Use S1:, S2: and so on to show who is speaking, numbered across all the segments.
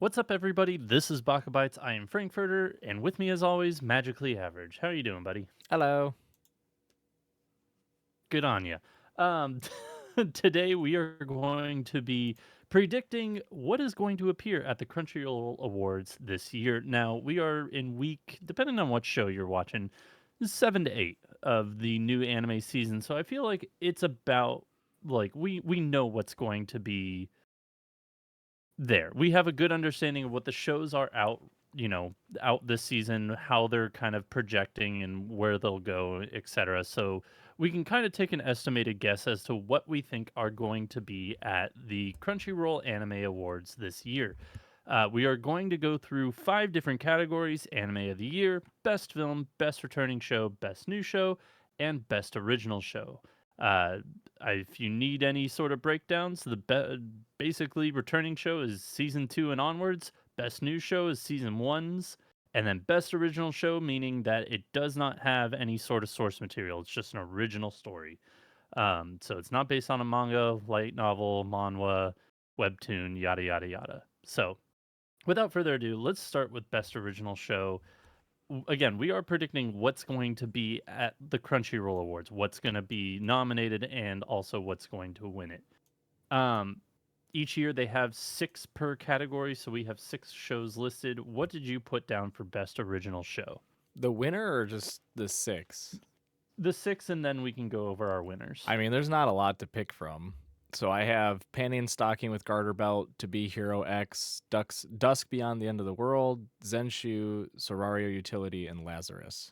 S1: What's up, everybody? This is BakaBites. I am Frankfurter, and with me, as always, Magically Average. How are you doing, buddy?
S2: Hello.
S1: Good on you. Um, Today, we are going to be predicting what is going to appear at the Crunchyroll Awards this year. Now, we are in week, depending on what show you're watching, 7 to 8 of the new anime season. So I feel like it's about we know what's going to be there. We have a good understanding of what the shows are out this season, how they're kind of projecting and where they'll go, etc. So we can kind of take an estimated guess as to what we think are going to be at the Crunchyroll Anime Awards this year. We are going to go through 5 different categories: Anime of the Year, Best Film, Best Returning Show, Best New Show, and Best Original Show. Uh, if you need any sort of breakdowns, basically returning show is season 2 and onwards. Best new show is season 1's, and then best original show, meaning that it does not have any sort of source material. It's just an original story. So it's not based on a manga, light novel, manhwa, webtoon, yada yada yada. So without further ado, let's start with best original show. Again, we are predicting what's going to be at the Crunchyroll Awards, what's going to be nominated, and also what's going to win it. Um, each year they have 6 per category, so we have 6 shows listed. What did you put down for best original show?
S2: The winner or just the six?
S1: The 6, and then we can go over our winners.
S2: I mean, there's not a lot to pick from. So I have Panty and Stocking with Garter Belt, To Be Hero X, Dusk Beyond the End of the World, Zenshu, Sorario Utility, and Lazarus.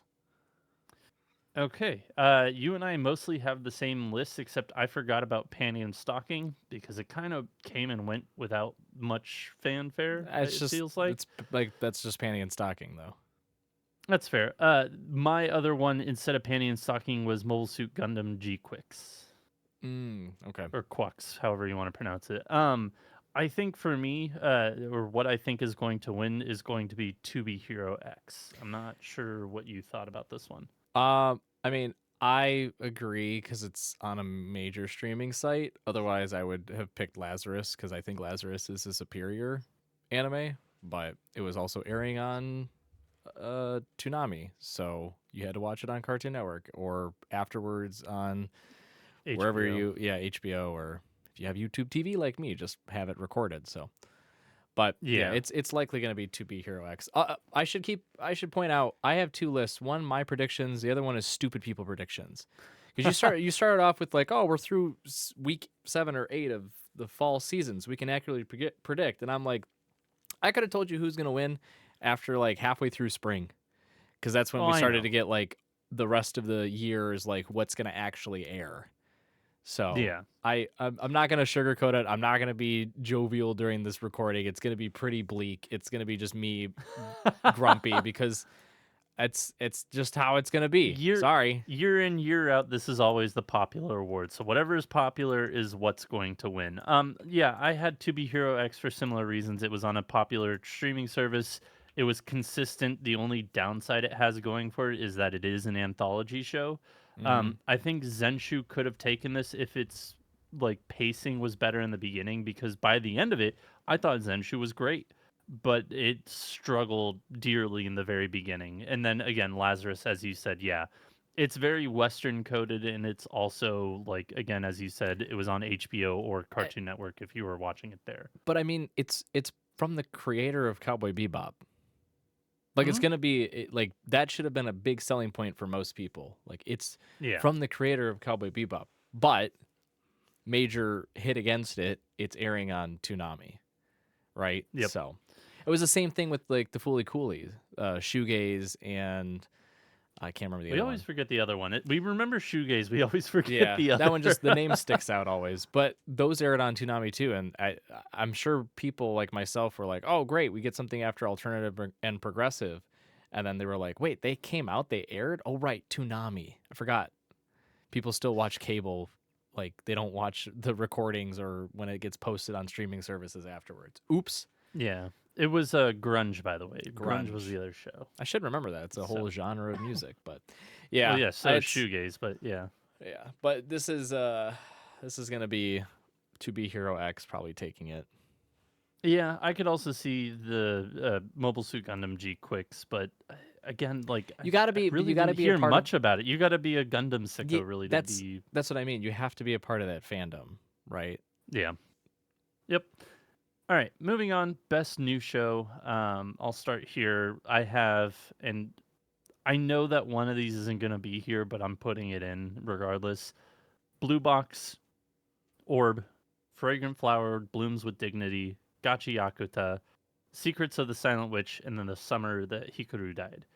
S1: Okay, you and I mostly have the same list, except I forgot about Panty and Stocking because it kind of came and went without much fanfare.
S2: It's
S1: It
S2: just
S1: feels like
S2: it's like that's just Panty and Stocking though.
S1: that's fair. My other one instead of Panty and Stocking was Mobile Suit Gundam G Quicks
S2: Okay.
S1: or Quux, however you want to pronounce it. I think for me, or what I think is going to win is going to be To Be Hero X. I'm not sure what you thought about this one.
S2: I mean, I agree because it's on a major streaming site. Otherwise, I would have picked Lazarus because I think Lazarus is a superior anime, but it was also airing on Toonami, so you had to watch it on Cartoon Network or afterwards on wherever
S1: HBO.
S2: HBO, or if you have YouTube TV like me, just have it recorded. So, but yeah,
S1: Yeah.
S2: it's likely going to be To Be Hero X. I should point out I have 2 lists. One my predictions, the other one is stupid people predictions. Because you started off with like, oh, we're through week 7 or 8 of the fall seasons, we can accurately predict, and I'm like, I could have told you who's going to win after like halfway through spring, because that's when
S1: Oh,
S2: we
S1: I
S2: started
S1: know.
S2: to get like the rest of the year is like what's going to actually air. So
S1: Yeah.
S2: I'm not gonna sugarcoat it. I'm not gonna be jovial during this recording. It's gonna be pretty bleak. It's gonna be just me grumpy because it's just how it's gonna be.
S1: year
S2: Sorry.
S1: year in year out, this is always the popular award, so whatever is popular is what's going to win. Yeah, I had To Be Hero X for similar reasons. It was on a popular streaming service. It was consistent. The only downside it has going for it is that it is an anthology show.
S2: Mm-hmm.
S1: I think Zenshu could have taken this if its like pacing was better in the beginning, because by the end of it I thought Zenshu was great, but it struggled dearly in the very beginning. And then again, Lazarus, as you said, yeah, it's very Western coded, and it's also like, again, as you said, it was on HBO or Cartoon Network if you were watching it there.
S2: But I mean, it's from the creator of Cowboy Bebop. Like it's
S1: Hmm.
S2: gonna be like that should have been a big selling point for most people. Like it's
S1: Yeah.
S2: from the creator of Cowboy Bebop, but major hit against it. It's airing on Toonami, right?
S1: Yep.
S2: So it was the same thing with like the Fooly Coolies, Shoegaze, and I can't remember the
S1: We
S2: other
S1: always
S2: one.
S1: forget the other one. We remember Shoegaze. We always forget
S2: Yeah,
S1: the
S2: that
S1: other.
S2: one just the name sticks out always. But those aired on Toonami too, and I'm sure people like myself were like, "Oh, great, we get something after alternative and progressive," and then they were like, "Wait, they came out, they aired? Oh, right, Toonami. I forgot. People still watch cable." Like they don't watch the recordings or when it gets posted on streaming services afterwards. Oops.
S1: Yeah. It was Grunge, by the way. Grunge was
S2: Grunge.
S1: the other show.
S2: I should remember that. It's a
S1: So,
S2: whole genre of music, but
S1: well,
S2: yeah,
S1: yeah, so is
S2: it's
S1: Shoegaze, but yeah.
S2: yeah. But this is gonna be To Be Hero X probably taking it.
S1: Yeah, I could also see the Mobile Suit Gundam G Quicks, but again, like I
S2: You
S1: really
S2: gotta
S1: didn't
S2: be a
S1: hear
S2: part of.
S1: much about it. You got to be a Gundam
S2: Yeah,
S1: sicko really to be.
S2: that's what I mean. You have to be a part of that fandom, right?
S1: Yeah. Yep. All right, moving on. Best new show. I'll start here. I have, and I know that one of these isn't going to be here, but I'm putting it in regardless. Blue Box, Orb, Fragrant Flower, Blooms with Dignity, Gachi Yakuta, Secrets of the Silent Witch, and then the summer that Hikaru died.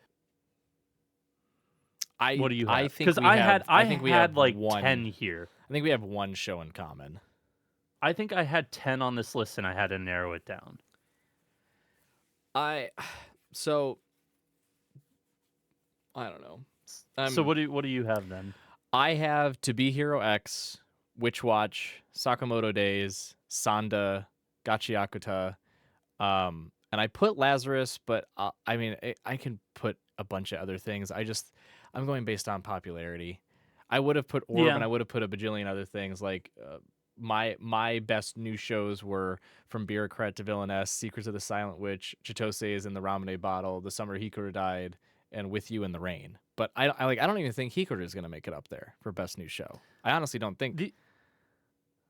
S1: What do you have? Because I
S2: I think we have
S1: had like
S2: one.
S1: 10 here.
S2: I think we have one show in common.
S1: I think I had 10 on this list, and I had to narrow it down.
S2: I so I don't know.
S1: So
S2: Um,
S1: what do you have then?
S2: I have To Be Hero X, Witch Watch, Sakamoto Days, Sanda, Gachiakuta, and I put Lazarus, but I mean I can put a bunch of other things. I'm going based on popularity. I would have put Orb and
S1: Yeah.
S2: I would have put a bajillion other things like my best new shows were From Bureaucrat to Villainess, Secrets of the Silent Witch, Chitose is in the Ramune Bottle, The Summer Hikaru Died, and With You in the Rain. But I don't even think Hikaru is going to make it up there for best new show. I honestly don't think.
S1: The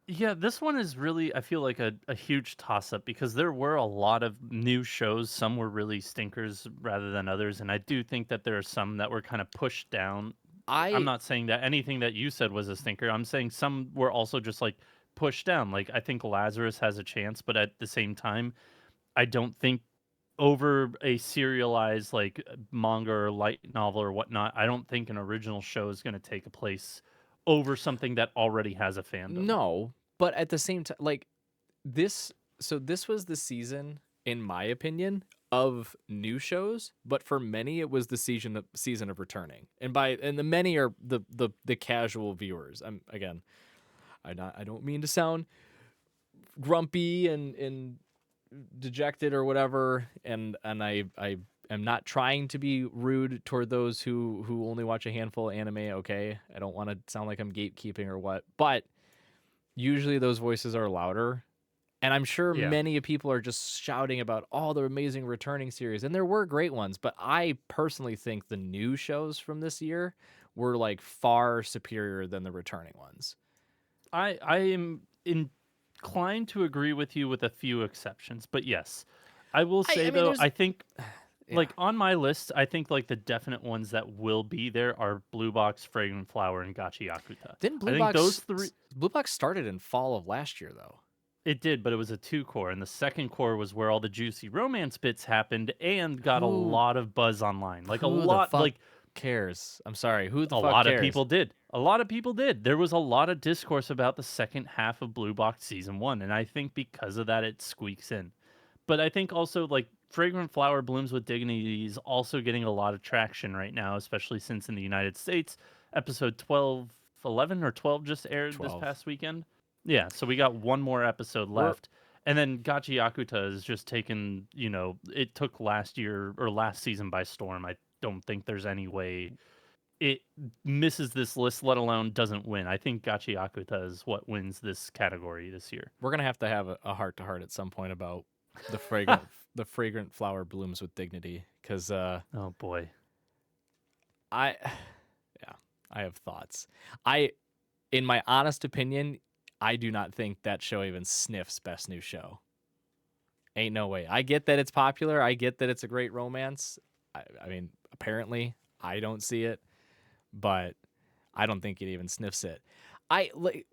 S1: Yeah, this one is really, I feel like a huge toss up because there were a lot of new shows. Some were really stinkers rather than others. And I do think that there are some that were kind of pushed down. I'm
S2: I
S1: not saying that anything that you said was a stinker. I'm saying some were also just like pushed down. Like, I think Lazarus has a chance, but at the same time, I don't think over a serialized like manga or light novel or whatnot, I don't think an original show is going to take a place over something that already has a fandom.
S2: No, but at the same time, like this. So this was the season, in my opinion, of new shows. But for many, it was the season of returning. And the many are the casual viewers. I'm again, I don't mean to sound grumpy and dejected or whatever. And I am not trying to be rude toward those who only watch a handful of anime. Okay, I don't want to sound like I'm gatekeeping or what, but usually those voices are louder. And I'm sure
S1: Yeah.
S2: many people are just shouting about all the amazing returning series. And there were great ones, but I personally think the new shows from this year were like far superior than the returning ones.
S1: I am inclined to agree with you with a few exceptions, but yes. I will
S2: I
S1: say
S2: mean
S1: though,
S2: there's
S1: I think
S2: yeah.
S1: like on my list, I think like the definite ones that will be there are Blue Box, Fragrant Flower, and Gachi Yakuta.
S2: Didn't
S1: I think those three
S2: Blue Box started in fall of last year though?
S1: it did, but it was a two core, and the second core was where all the juicy romance bits happened and got a
S2: Who
S1: lot of buzz online.
S2: who the fuck cares? I'm sorry, who the
S1: A
S2: fuck
S1: lot of
S2: cares?
S1: people did. A lot of people did. There was a lot of discourse about the second half of Blue Box season 1, and I think because of that it squeaks in. But I think also like Fragrant Flower Blooms with Dignity is also getting a lot of traction right now, especially since in the United States, episode 12, 11 or 12 just aired this
S2: 12.
S1: past weekend. Yeah, so we got one more episode
S2: We're
S1: left. And then Gachi Yakuta is just taken, it took last year or last season by storm. I don't think there's any way it misses this list, let alone doesn't win. I think Gachi Yakuta is what wins this category this year.
S2: we're gonna have to have a heart to heart at some point about the fragrant flower blooms with dignity because
S1: Oh boy.
S2: I yeah, I have thoughts. I in my honest opinion, I do not think that show even sniffs best new show. Ain't no way. I get that it's popular. I get that it's a great romance. I mean, apparently I don't see it, but I don't think it even sniffs it. I like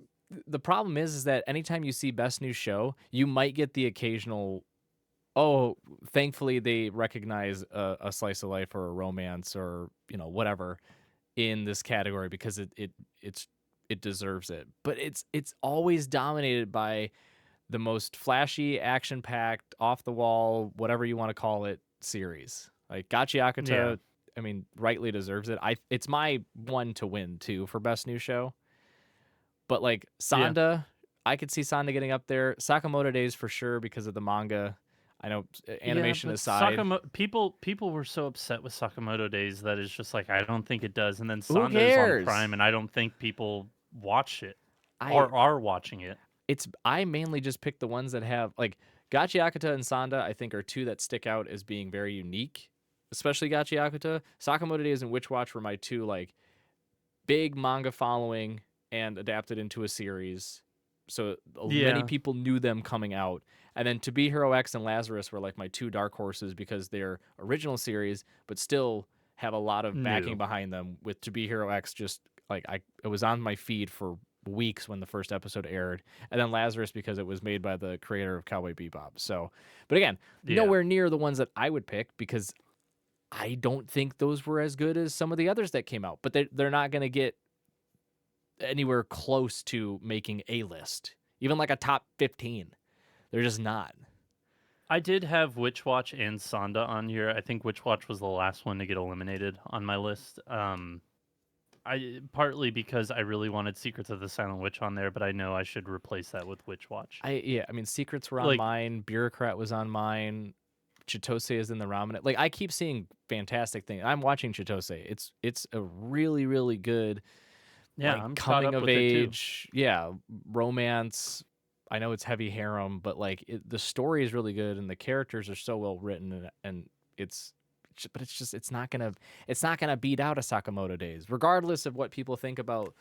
S2: the problem is that anytime you see best new show, you might get the occasional oh, thankfully they recognize a slice of life or a romance or whatever in this category because it deserves it. But it's always dominated by the most flashy, action packed, off the wall, whatever you want to call it, series. Like Gachi
S1: Yeah.
S2: Akuta, I mean, rightly deserves it. It's my one to win too for best new show. But like
S1: Yeah.
S2: Sanda, I could see Sanda getting up there. Sakamoto Days for sure because of the manga. I know
S1: Yeah,
S2: animation
S1: but
S2: aside.
S1: people were so upset with Sakamoto Days that it's just like I don't think it does. And then
S2: Who
S1: Sanda is on
S2: cares?
S1: Prime, and I don't think people watch it
S2: I
S1: or are watching it.
S2: I mainly just pick the ones that have like Gachiakuta and Sanda, I think, are two that stick out as being very unique, especially Gachiakuta. Sakamoto Days and Witch Watch were my two like big manga following and adapted into a series. So many
S1: Yeah.
S2: people knew them coming out. And then To Be Hero X and Lazarus were like my two dark horses because they're original series, but still have a lot of backing
S1: New.
S2: behind them. With To Be Hero X, just like it was on my feed for weeks when the first episode aired, and then Lazarus because it was made by the creator of Cowboy Bebop. So, but again,
S1: Yeah.
S2: nowhere near the ones that I would pick because I don't think those were as good as some of the others that came out. But they're not going to get anywhere close to making a list, even like a top 15. They're just not.
S1: I did have Witch Watch and Sonda on here. I think Witch Watch was the last one to get eliminated on my list. I partly because I really wanted Secrets of the Silent Witch on there, but I know I should replace that with Witch Watch.
S2: I mean, Secrets were on
S1: Like,
S2: mine. Bureaucrat was on mine. Chitose is in the ramen. Like I keep seeing fantastic things. I'm watching Chitose. It's a really really good
S1: yeah,
S2: like
S1: I'm caught
S2: coming
S1: up
S2: of
S1: with it too.
S2: age, yeah, romance. I know it's heavy harem, but like the story is really good and the characters are so well written and it's but it's not gonna beat out a Sakamoto Days, regardless of what people think about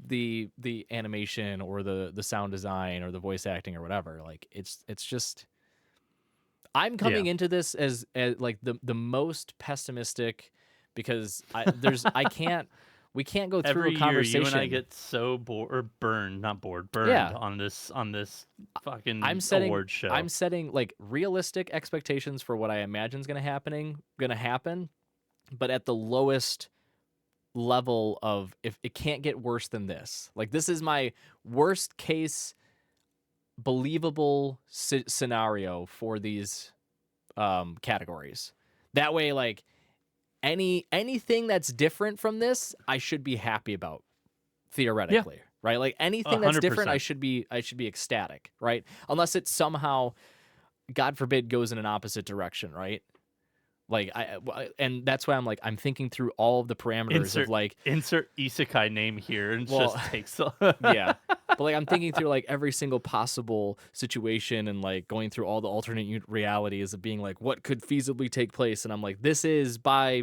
S2: the animation or the sound design or the voice acting or whatever. Like it's just I'm
S1: Yeah.
S2: coming into this as like the most pessimistic because I can't we can't go through a
S1: Every year, you and I
S2: conversation.
S1: get so bored or burned, not bored, burned
S2: Yeah,
S1: on this
S2: I'm
S1: fucking
S2: setting
S1: award
S2: I'm
S1: show.
S2: setting like realistic expectations for what I imagine is gonna happen, but at the lowest level of if it can't get worse than this. Like this is my worst case believable scenario for these categories. That way, like anything that's different from this, I should be happy about
S1: Yeah,
S2: theoretically, right? Like anything that's different,
S1: 100%.
S2: I should be ecstatic, right? Unless it somehow, God forbid, goes in an opposite direction, right? Like and that's why I'm thinking through all of the parameters of
S1: Insert
S2: like,
S1: insert isekai name here and
S2: well,
S1: just takes a
S2: yeah. But like I'm thinking through like every single possible situation and like going through all the alternate realities of being like what could feasibly take place and I'm like this is by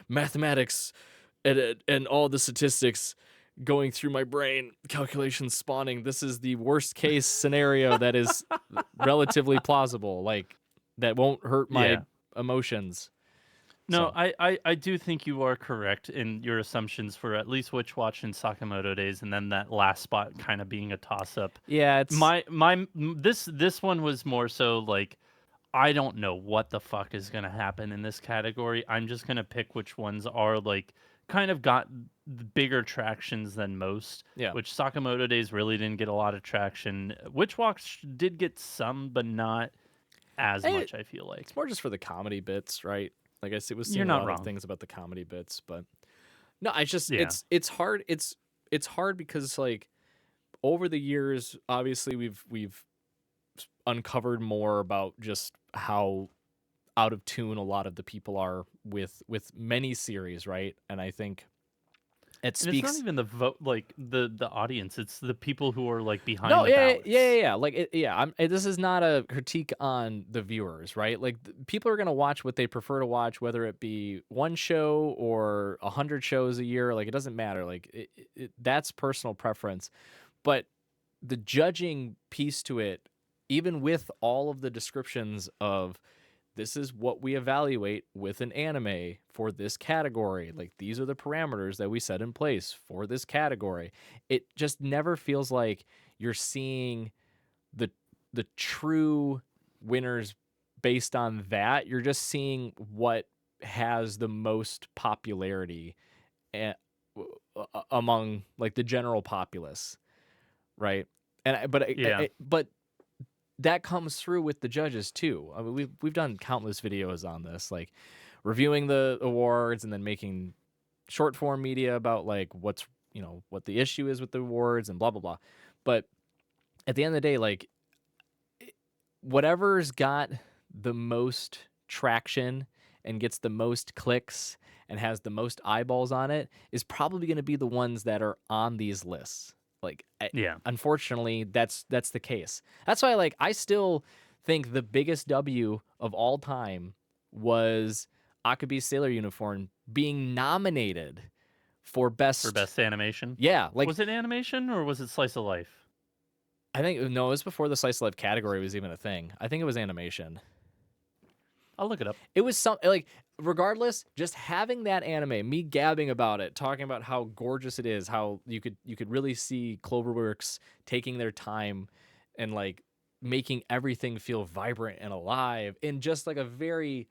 S2: mathematics and all the statistics going through my brain calculations spawning this is the worst case scenario that is relatively plausible like that won't hurt my
S1: yeah.
S2: emotions.
S1: No,
S2: So
S1: I do think you are correct in your assumptions for at least Witch Watch and Sakamoto Days, and then that last spot kind of being a toss up.
S2: yeah, it's
S1: This one was more so like I don't know what the fuck is gonna happen in this category. I'm just gonna pick which ones are like kind of got bigger tractions than most.
S2: yeah.
S1: Which Sakamoto Days really didn't get a lot of traction. Witch Watch did get some, but not as
S2: Eh,
S1: much. I feel like
S2: It's more just for the comedy bits, right? Like was
S1: you're
S2: seeing a
S1: not
S2: lot of
S1: wrong.
S2: things about the comedy bits, but no, I just
S1: Yeah.
S2: it's hard. It's hard because like over the years, obviously we've uncovered more about just how out of tune a lot of the people are with many series, right? And I think it
S1: And it's not
S2: speaks.
S1: even the vote, like the audience. It's the people who are like behind
S2: No,
S1: the
S2: yeah,
S1: ballots.
S2: Like, this is not a critique on the viewers, right? Like, people are gonna watch what they prefer to watch, whether it be one show or 100 shows a year. Like, it doesn't matter. Like, that's personal preference. But the judging piece to it, even with all of the descriptions of this is what we evaluate with an anime for this category. Like these are the parameters that we set in place for this category. It just never feels like you're seeing the the true winners based on that. You're just seeing what has the most popularity among like the general populace, right?
S1: Yeah,
S2: But that comes through with the judges too. I mean, we've done countless videos on this, like reviewing the awards and then making short form media about like what's what the issue is with the awards and blah blah blah. But at the end of the day, like whatever's got the most traction and gets the most clicks and has the most eyeballs on it is probably going to be the ones that are on these lists.
S1: Yeah.
S2: Unfortunately, that's the case. That's why like I still think the biggest W of all time was Akabe's Sailor Uniform being nominated for
S1: For
S2: best.
S1: best animation.
S2: Yeah, like
S1: Was it animation or was it slice of life?
S2: I think no, it was before the slice of life category was even a thing. I think it was animation.
S1: I'll look it up.
S2: It was some like regardless, just having that anime, me gabbing about it, talking about how gorgeous it is, how you could really see Cloverworks taking their time and like making everything feel vibrant and alive in just like a very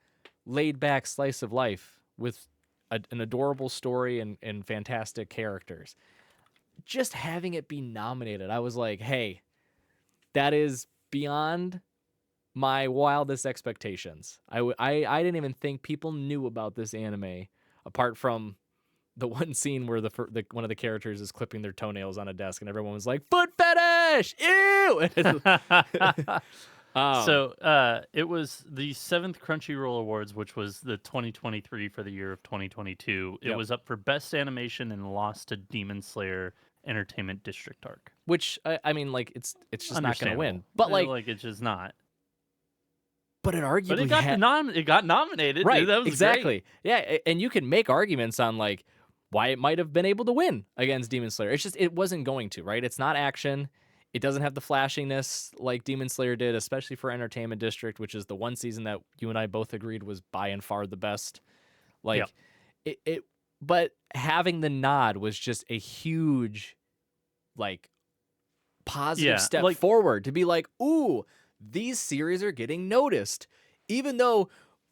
S2: laid back slice of life with an adorable story and fantastic characters. Just having it be nominated, I was like, hey, that is beyond my wildest expectations. I didn't even think people knew about this anime apart from the one scene where one of the characters is clipping their toenails on a desk and everyone was like, foot fetish, ew. um
S1: So it was the 7th Crunchyroll Awards, which was the 2023 for the year of 2022. It
S2: yep.
S1: was up for best animation and lost to Demon Slayer Entertainment District Arc.
S2: Which I mean like it's just not gonna
S1: Understandable.
S2: win, but
S1: Like it's just not.
S2: but it
S1: But it
S2: arguably
S1: got
S2: had
S1: it got nominated.
S2: right,
S1: That was
S2: exactly.
S1: great.
S2: Yeah, and you can make arguments on like why it might have been able to win against Demon Slayer. It's just it wasn't going to, right? It's not action. It doesn't have the flashiness like Demon Slayer did, especially for Entertainment District, which is the one season that you and I both agreed was by and far the best. Like
S1: Yep.
S2: it but having the nod was just a huge like positive
S1: Yeah.
S2: step
S1: Like
S2: forward to be like, ooh, these series are getting noticed. Even though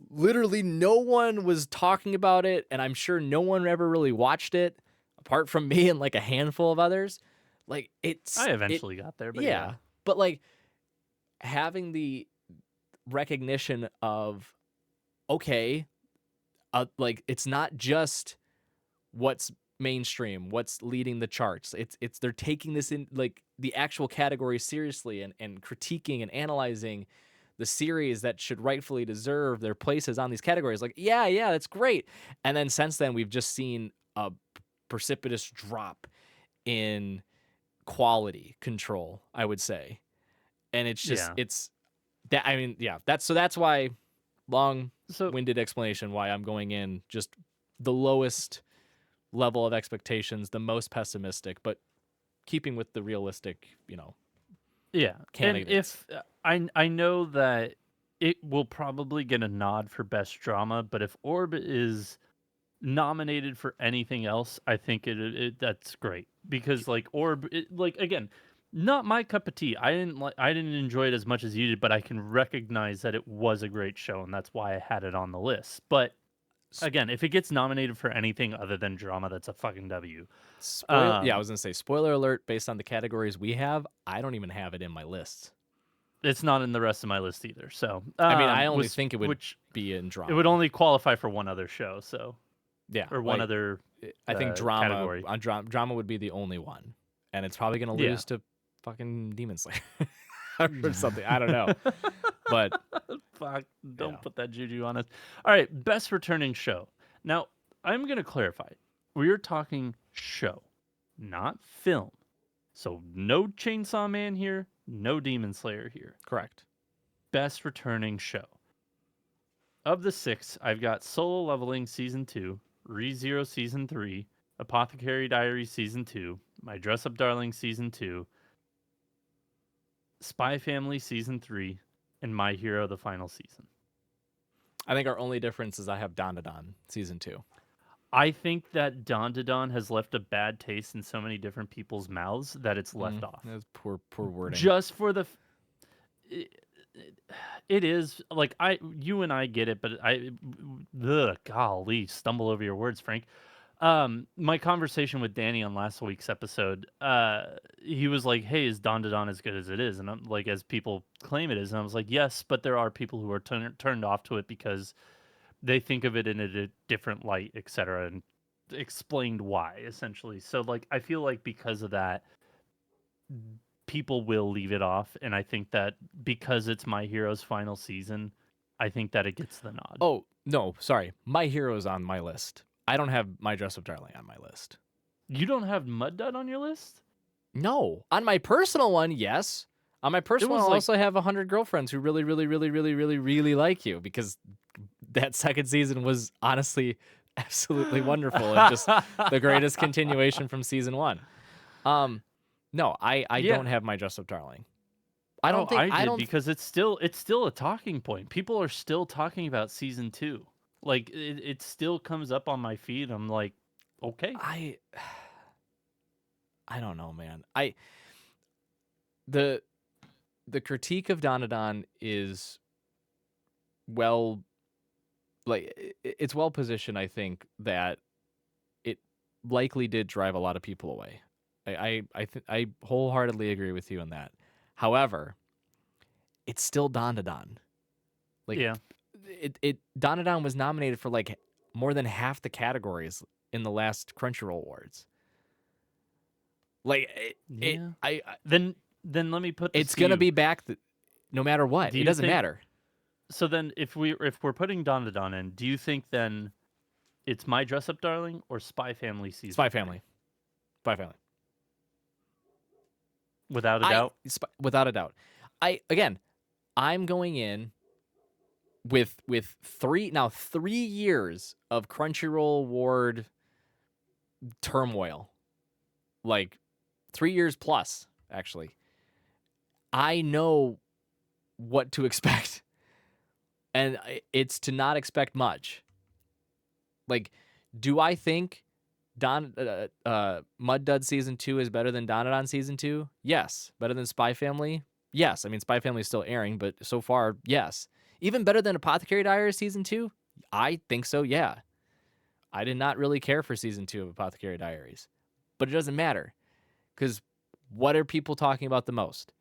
S2: literally no one was talking about it, and I'm sure no one ever really watched it, apart from me and like a handful of others. Like
S1: I eventually got there, but yeah.
S2: but like having the recognition of okay, like it's not just what's mainstream, what's leading the charts. It's they're taking this in like the actual category seriously and critiquing and analyzing the series that should rightfully deserve their places on these categories. Like, yeah, that's great. And then since then we've just seen a precipitous drop in quality control, I would say. And it's just
S1: Yeah.
S2: it's that I mean, yeah, that's why
S1: So
S2: long-winded explanation why I'm going in just the lowest level of expectations, the most pessimistic, but keeping with the realistic,
S1: yeah. And
S2: candidates.
S1: if I know that it will probably get a nod for best drama, but if Orb is nominated for anything else, I think that's great because like Orb, like again, not my cup of tea. I didn't enjoy it as much as you did, but I can recognize that it was a great show, and that's why I had it on the list. But again, if it gets nominated for anything other than drama, that's a fucking W.
S2: I
S1: Um,
S2: was gonna say spoiler alert. Based on the categories we have, I don't even have it in my list.
S1: it's not in the rest of my list either. So,
S2: I mean, I only
S1: was
S2: think it would
S1: which
S2: be in
S1: it would
S2: drama.
S1: only qualify for one other show. So,
S2: Yeah,
S1: or one
S2: like
S1: other
S2: I think drama
S1: category.
S2: on drama would be the only one, and it's probably gonna
S1: Yeah.
S2: lose to fucking Demon Slayer or something. I don't know, but
S1: Fuck,
S2: yeah,
S1: don't put that juju on us. All right, best returning show. Now, I'm going to clarify. We're talking show, not film. So, no Chainsaw Man here, no Demon Slayer here.
S2: correct.
S1: Best returning show. Of the 6, I've got Solo Leveling Season 2, ReZero Season 3, Apothecary Diaries Season 2, My Dress Up Darling Season 2, Spy Family Season 3, and My Hero the Final Season.
S2: I think our only difference is I have Don season 2.
S1: I think that Don has left a bad taste in so many different people's mouths that it's left off.
S2: That's poor wording.
S1: Just for the it is like you and I get it, but golly, stumble over your words, Frank. My conversation with Danny on last week's episode, he was like, "Hey, is Don as good as it is?" And I'm like, "As people claim it is," and I was like, "Yes, but there are people who are turned off to it because they think of it in a different light, etc., and explained why, essentially. So, like, I feel like because of that, people will leave it off, and I think that because it's My Hero's final season, I think that it gets the nod.
S2: Oh, no, sorry. My Hero's on my list. I don't have My Dress Up Darling on my list.
S1: You don't have Mud Dud on your list?
S2: No. On my personal one, yes. On my
S1: It
S2: personal one,
S1: was
S2: I'll
S1: like
S2: also have 100 girlfriends who really, really, really, really, really, really like you because that second season was honestly absolutely wonderful and just the greatest continuation from season 1. Um, no, I don't
S1: Yeah.
S2: have my dress up darling.
S1: Oh, I
S2: I
S1: did
S2: don't
S1: because it's still a talking point. People are still talking about season 2. Like, it still comes up on my feed. I'm like, "Okay."
S2: I I don't know, man. The the critique of Danadon is well it's well positioned, I think, that it likely did drive a lot of people away. I wholeheartedly agree with you on that. However, it's still Dandadan. Like
S1: Yeah.
S2: it Dandadan was nominated for like more than half the categories in the last Crunchyroll Awards. Like
S1: Yeah. Then let me put this
S2: it's
S1: to
S2: gonna
S1: you.
S2: be back no matter what.
S1: Do
S2: It
S1: you
S2: doesn't
S1: think
S2: matter.
S1: so then if we're putting Don to Don in, do you think then it's My Dress Up Darling or Spy Family season
S2: Spy
S1: 3?
S2: Family. Spy Family.
S1: Without a doubt?
S2: Without a doubt. Again, I'm going in with 3 years of Crunchyroll Award turmoil. Like 3 years plus, actually. I know what to expect. And it's to not expect much. Like, do I think Mud Dud season 2 is better than Donadon season 2? Yes. Better than Spy Family? Yes. I mean, Spy Family is still airing, but so far, yes. Even better than Apothecary Diaries season 2? I think so, yeah. I did not really care for season 2 of Apothecary Diaries, but it doesn't matter because what are people talking about the most?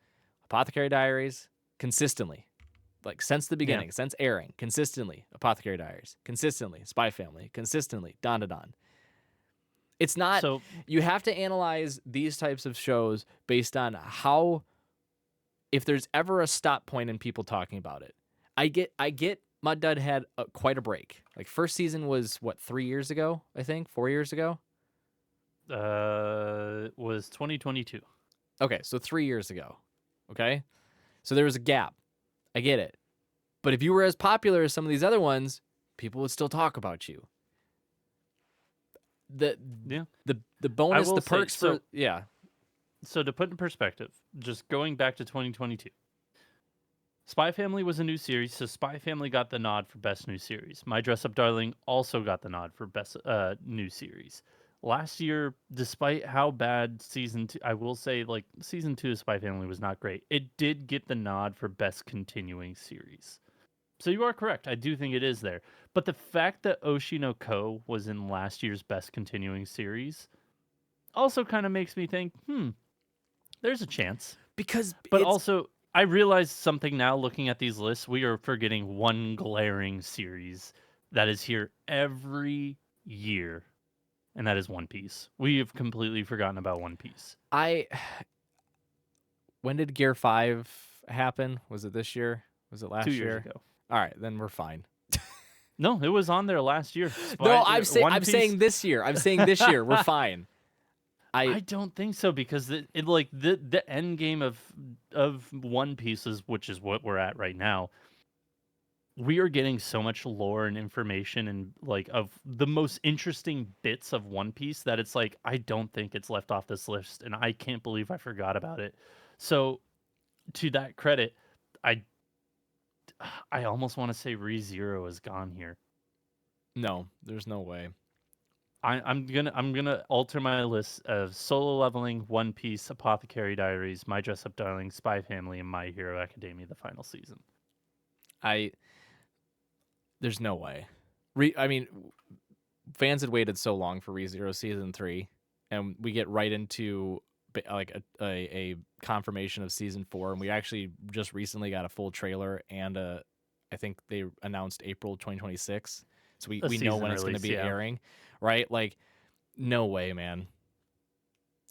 S2: Apothecary Diaries consistently, like since the
S1: Yeah.
S2: beginning, since airing, consistently. Apothecary Diaries, consistently. Spy Family, consistently. Don to Don. It's not.
S1: So
S2: You have to analyze these types of shows based on how, if there's ever a stop point in people talking about it. I get. Mud Dud had quite a break. Like first season was what 3 years ago, I think, 4 years ago.
S1: was 2022.
S2: Okay, so 3 years ago. Okay, so there was a gap. I get it, but if you were as popular as some of these other ones, people would still talk about you. The
S1: Yeah.
S2: the
S1: I
S2: bonus,
S1: will
S2: the
S1: say
S2: perks
S1: so
S2: for yeah.
S1: so to put in perspective, just going back to 2022. Spy Family was a new series, so Spy Family got the nod for best new series. My Dress Up Darling also got the nod for best new series. Last year, despite how bad season 2, I will say like season 2 of Spy Family was not great. It did get the nod for best continuing series. So you are correct. I do think it is there. But the fact that Oshi no Ko was in last year's best continuing series also kind of makes me think, there's a chance.
S2: Because
S1: But
S2: it's
S1: also, I realize something now looking at these lists. We are forgetting one glaring series that is here every year, and that is One Piece. We have completely forgotten about One Piece.
S2: I when did Gear 5 happen? Was it this year? Was it
S1: 2
S2: last
S1: years
S2: year?
S1: ago.
S2: All right, then we're fine.
S1: No, it was on there last year.
S2: No,
S1: One
S2: I'm
S1: Piece.
S2: saying this year. I'm saying this year. We're fine. I
S1: I don't think so because the end game of One Piece is, which is what we're at right now. We are getting so much lore and information and like of the most interesting bits of One Piece that it's like I don't think it's left off this list, and I can't believe I forgot about it. So to that credit, I I almost want to say ReZero is gone here.
S2: no, there's no way.
S1: I'm gonna alter my list of Solo Leveling, One Piece, Apothecary Diaries, My Dress Up Darling, Spy Family, and My Hero Academia the final season.
S2: I there's no way. I mean, fans had waited so long for ReZero season 3, and we get right into like a confirmation of season 4, and we actually just recently got a full trailer and I think they announced April 2026, so
S1: A
S2: we know
S1: season
S2: when it's going to
S1: release,
S2: be
S1: yeah.
S2: airing, right? Like, no way, man.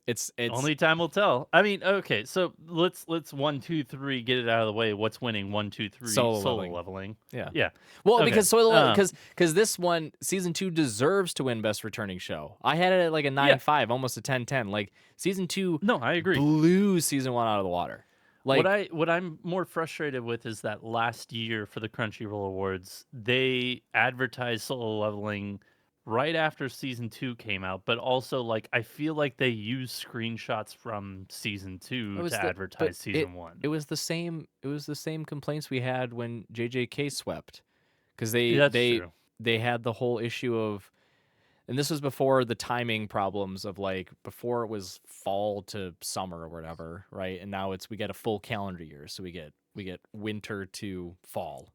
S2: It's
S1: Only time will tell. I mean, okay, so let's 1, 2, 3 get it out of the way. What's winning 1, 2, 3
S2: solo
S1: solo
S2: leveling.
S1: leveling?
S2: Yeah.
S1: Yeah.
S2: Well,
S1: Okay.
S2: because because this one season 2 deserves to win best returning show. I had it at like a
S1: Yeah.
S2: 9.5, almost a 10.10. Like season 2
S1: No, I agree.
S2: blew season 1 out of the water. Like
S1: What I'm more frustrated with is that last year for the Crunchyroll Awards, they advertised solo leveling right after season 2 came out, but also like I feel like they used screenshots from season
S2: it
S1: 2
S2: was
S1: to
S2: the but
S1: advertise season 1.
S2: it was the same complaints we had when JJK swept, because
S1: That's true.
S2: they had the whole issue of, and this was before the timing problems of like before it was fall to summer or whatever, right? And now we get a full calendar year, so we get winter to fall.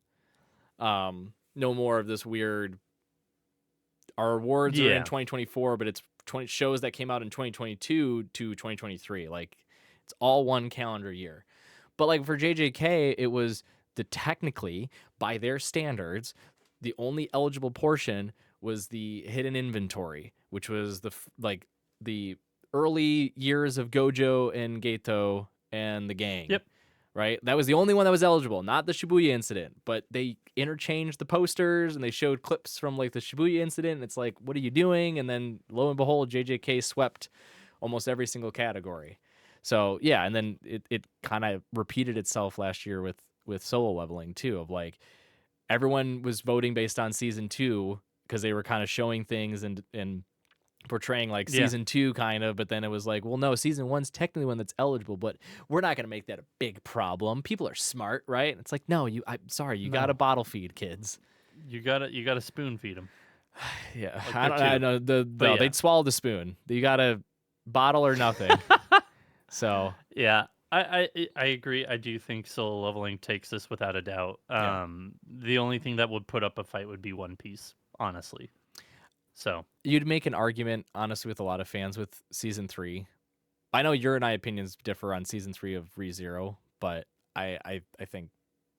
S2: No more of this weird. Our awards are in
S1: Yeah.
S2: 2024, but it's 20 shows that came out in 2022 to 2023. Like it's all one calendar year. But like for JJK, it was technically by their standards, the only eligible portion was the hidden inventory, which was the early years of Gojo and Geto and the gang.
S1: Yep.
S2: Right? That was the only one that was eligible, not the Shibuya incident. But they interchanged the posters and they showed clips from like the Shibuya incident. And it's like, what are you doing? And then lo and behold, JJK swept almost every single category. So yeah, and then it kind of repeated itself last year with solo leveling too, of like everyone was voting based on season 2 because they were kind of showing things and portraying like
S1: Yeah.
S2: season 2 kind of, but then it was like, well, no, season 1's technically one that's eligible, but we're not going to make that a big problem. People are smart, right? And it's like, no, I'm sorry, you got to
S1: No.
S2: bottle feed kids.
S1: You gotta spoon feed them.
S2: Yeah,
S1: Like
S2: I
S1: they're
S2: know
S1: But yeah.
S2: they'd swallow the spoon. You got to bottle or nothing. So
S1: Yeah, I agree. I do think solo leveling takes this without a doubt.
S2: Yeah.
S1: The only thing that would put up a fight would be One Piece, honestly. So
S2: you'd make an argument, honestly, with a lot of fans with season 3. I know your and I opinions differ on season 3 of ReZero, but I think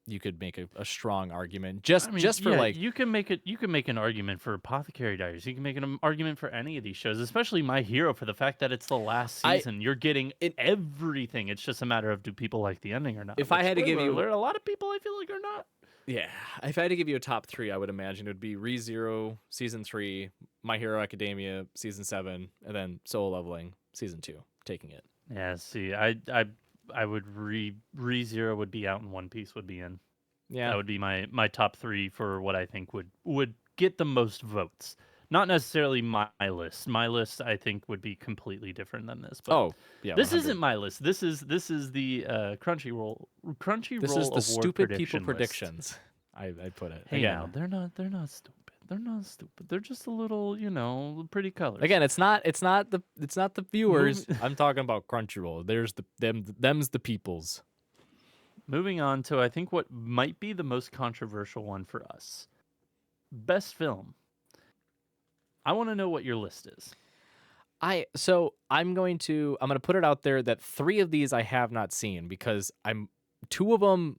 S2: you could make a strong argument
S1: I mean,
S2: just for
S1: yeah,
S2: like
S1: you can make it. You can make an argument for Apothecary Diaries. You can make an argument for any of these shows, especially My Hero, for the fact that it's the last
S2: I
S1: season. You're getting
S2: it,
S1: everything. It's just a matter of do people like the ending or not.
S2: if
S1: Which,
S2: I had to give
S1: spoiler
S2: you
S1: alert, a lot of people I feel like are not.
S2: yeah, if I had to give you a top 3, I would imagine it would be ReZero season 3, My Hero Academia season 7, and then Solo Leveling season 2, taking it.
S1: Yeah, see, I would ReZero would be out and One Piece would be in.
S2: Yeah.
S1: That would be my top 3 for what I think would get the most votes. Not necessarily my list. My list I think would be completely different than this. But
S2: Oh, yeah.
S1: this
S2: 100.
S1: isn't my list. This is the Crunchyroll
S2: This is the
S1: Award
S2: stupid people
S1: prediction list.
S2: predictions. I put it.
S1: Hey,
S2: Again,
S1: now they're not stupid. They're not stupid. They're just a little, pretty colors.
S2: Again, it's not the viewers. I'm talking about Crunchyroll. There's them's the peoples.
S1: Moving on to I think what might be the most controversial one for us. Best film. I want to know what your list is.
S2: I'm going to put it out there that 3 of these I have not seen because 2 of them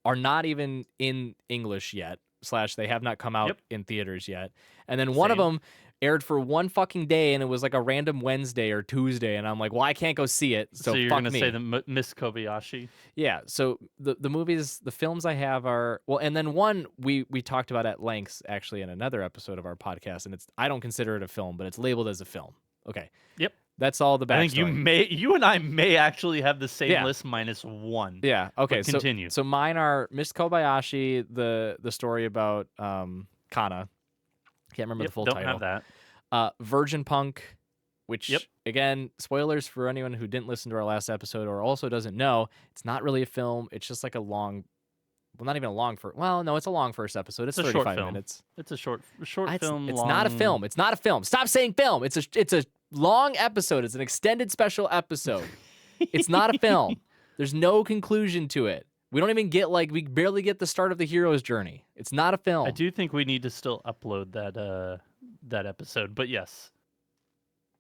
S2: are not even in English yet. / they have not come out in theaters yet. And then one of them aired for one fucking day, and it was like a random Wednesday or Tuesday, and I'm like, well, I can't go see it. So
S1: you're
S2: fuck
S1: gonna
S2: me.
S1: say the Miss Kobayashi?
S2: Yeah. So the movies, the films I have are and then one we talked about at length actually in another episode of our podcast, and I don't consider it a film, but it's labeled as a film. Okay.
S1: Yep.
S2: That's all the backstory.
S1: I think you and I may actually have the same list minus one.
S2: Yeah. Okay.
S1: But continue.
S2: So mine are Miss Kobayashi, the story about Kana. Can't remember the full title.
S1: Don't have that.
S2: Virgin Punk, which again, spoilers for anyone who didn't listen to our last episode or also doesn't know, it's not really a film. It's just like a long, well, not even a long it's a long first episode. It's 35 minutes.
S1: It's a short film.
S2: It's not a film. It's not a film. Stop saying film. It's a long episode. It's an extended special episode. It's not a film. There's no conclusion to it. We don't even get we barely get the start of the hero's journey. It's not a film.
S1: I do think we need to still upload that episode, but yes.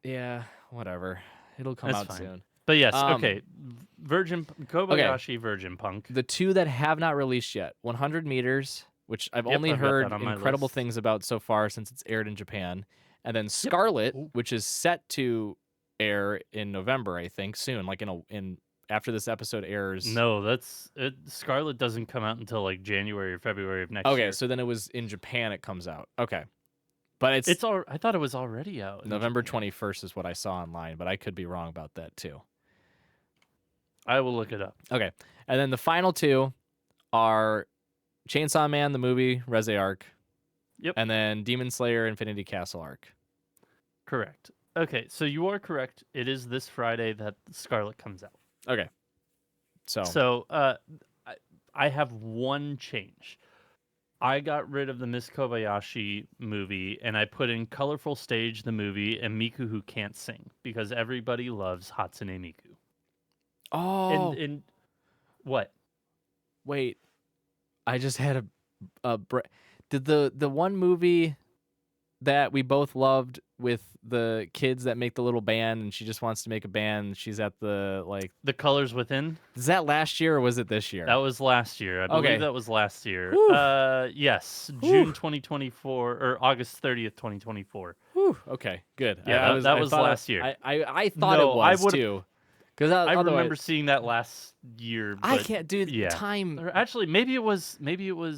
S2: Yeah, whatever. It'll come out soon.
S1: But yes, okay. Kobayashi, Virgin Punk.
S2: The 2 that have not released yet. 100 Meters, which I've only heard incredible things about so far since it's aired in Japan. And then Scarlet, which is set to air in November, I think, soon. Like in after this episode airs.
S1: No, that's it. Scarlet doesn't come out until like January or February of next
S2: Okay,
S1: year.
S2: so then it was in Japan it comes out. Okay. But it's
S1: It's all. I thought it was already out in
S2: November
S1: Japan.
S2: 21st is what I saw online, but I could be wrong about that too.
S1: I will look it up.
S2: Okay. And then the final two are Chainsaw Man, the movie, Reze arc,
S1: Yep,
S2: and then Demon Slayer, Infinity Castle arc.
S1: correct. Okay, so you are correct. It is this Friday that Scarlet comes out.
S2: Okay. So,
S1: So, I have one change. I got rid of the Miss Kobayashi movie and I put in Colorful Stage the movie and Miku Who Can't Sing because everybody loves Hatsune Miku.
S2: oh,
S1: And what?
S2: wait. I just had did the one movie that we both loved with the kids that make the little band and she just wants to make a band, she's at the like,
S1: The Colors Within?
S2: is that last year or was it this
S1: That
S2: year?
S1: was last year. I believe
S2: Okay.
S1: that was last year.
S2: Whew.
S1: Yes,
S2: Whew.
S1: June 2024 or August 30th, 2024.
S2: Whew. Okay, good.
S1: Yeah, that
S2: I
S1: was
S2: thought
S1: last year.
S2: I thought
S1: No,
S2: it
S1: I
S2: was
S1: would've
S2: too. Because
S1: I
S2: otherwise,
S1: remember seeing that last year,
S2: I
S1: but
S2: can't do
S1: yeah.
S2: time.
S1: Or actually, maybe it was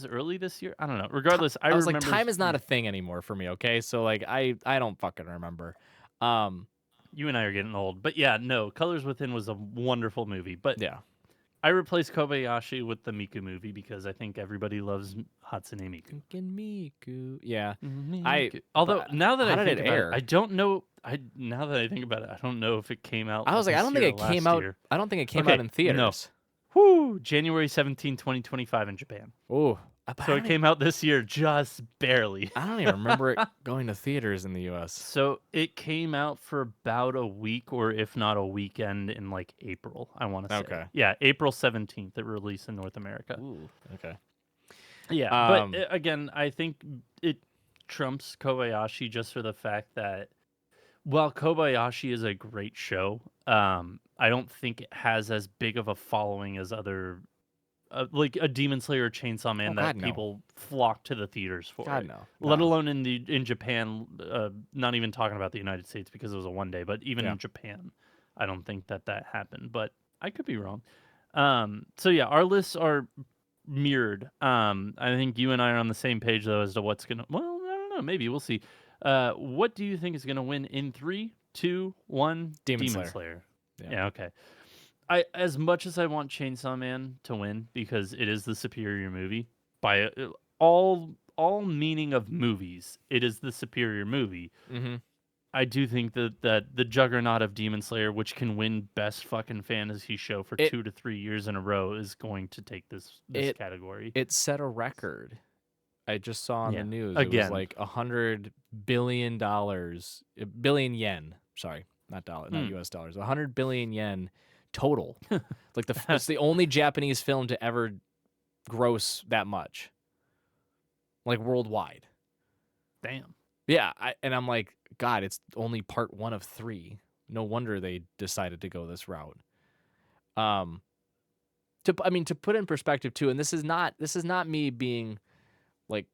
S1: early this year. I don't know. Regardless,
S2: I was
S1: remember
S2: like, time is not a thing anymore for me. Okay, so like, I don't fucking remember.
S1: you and I are getting old. But yeah, no, Colors Within was a wonderful movie. But
S2: Yeah.
S1: I replaced Kobayashi with the Miku movie because I think everybody loves Hatsune Miku.
S2: Thinking Miku. Yeah.
S1: Although
S2: but
S1: now that
S2: how
S1: I
S2: did
S1: think
S2: it
S1: about
S2: air?
S1: it, I don't know. Now that I think about it, I don't know if it came out.
S2: I was like, I
S1: this
S2: don't think
S1: year
S2: it
S1: or
S2: came
S1: last
S2: out.
S1: year.
S2: I don't think it came
S1: Okay,
S2: out in theaters.
S1: Whoo! January 17, 2025 in Japan.
S2: Oh,
S1: So it came out this year, just barely.
S2: I don't even remember it going to theaters in the U.S.
S1: So it came out for about a week, or if not a weekend, in like April. I want to say.
S2: Okay.
S1: Yeah, April 17th. It released in North America.
S2: Ooh. Okay.
S1: Yeah, but again, I think it trumps Kobayashi just for the fact that while Kobayashi is a great show, I don't think it has as big of a following as other, like a Demon Slayer or Chainsaw Man
S2: God,
S1: that
S2: no.
S1: people flock to the theaters for.
S2: God,
S1: it.
S2: no.
S1: Let
S2: No.
S1: alone in Japan. Not even talking about the United States because it was a one day, but even
S2: Yeah.
S1: in Japan, I don't think that happened. But I could be wrong. So yeah, our lists are mirrored. I think you and I are on the same page though as to what's gonna. Well, I don't know. Maybe we'll see. What do you think is gonna win in 3, 2, 1?
S2: Demon Slayer.
S1: Yeah. Okay. As much as I want Chainsaw Man to win because it is the superior movie by all meaning of movies, it is the superior movie.
S2: Mm-hmm.
S1: I do think that the juggernaut of Demon Slayer, which can win best fucking fantasy show for 2 to 3 years in a row, is going to take this category.
S2: It set a record. I just saw on the news.
S1: Again.
S2: It was like $100 billion, billion yen. Sorry, not US dollars. 100 billion yen total. Like it's the only Japanese film to ever gross that much, like worldwide.
S1: Damn.
S2: Yeah, I'm like, God, it's only part 1 of 3. No wonder they decided to go this route. To put in perspective too, and this is not me being like,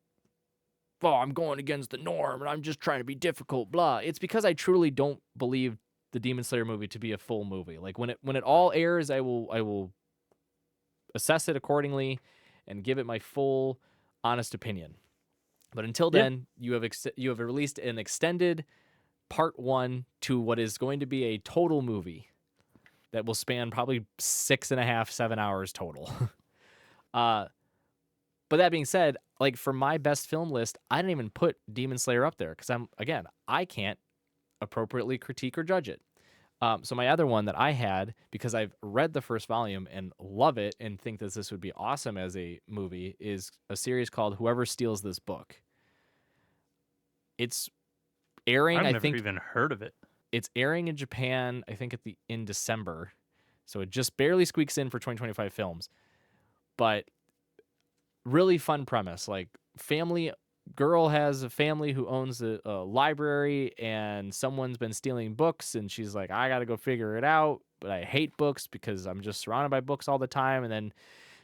S2: oh, I'm going against the norm and I'm just trying to be difficult, blah. It's because I truly don't believe the Demon Slayer movie to be a full movie. Like when it all airs, I will assess it accordingly and give it my full honest opinion. But until then, you have released an extended part 1 to what is going to be a total movie that will span probably 6.5, 7 hours total. But that being said, like for my best film list, I didn't even put Demon Slayer up there because I can't appropriately critique or judge it. So my other one that I had, because I've read the first volume and love it and think that this would be awesome as a movie, is a series called Whoever Steals This Book. It's airing.
S1: I've never even heard of it.
S2: It's airing in Japan, I think in December, so it just barely squeaks in for 2025 films. But really fun premise. Like girl has a family who owns a library, and someone's been stealing books, and she's like, I got to go figure it out. But I hate books because I'm just surrounded by books all the time. And then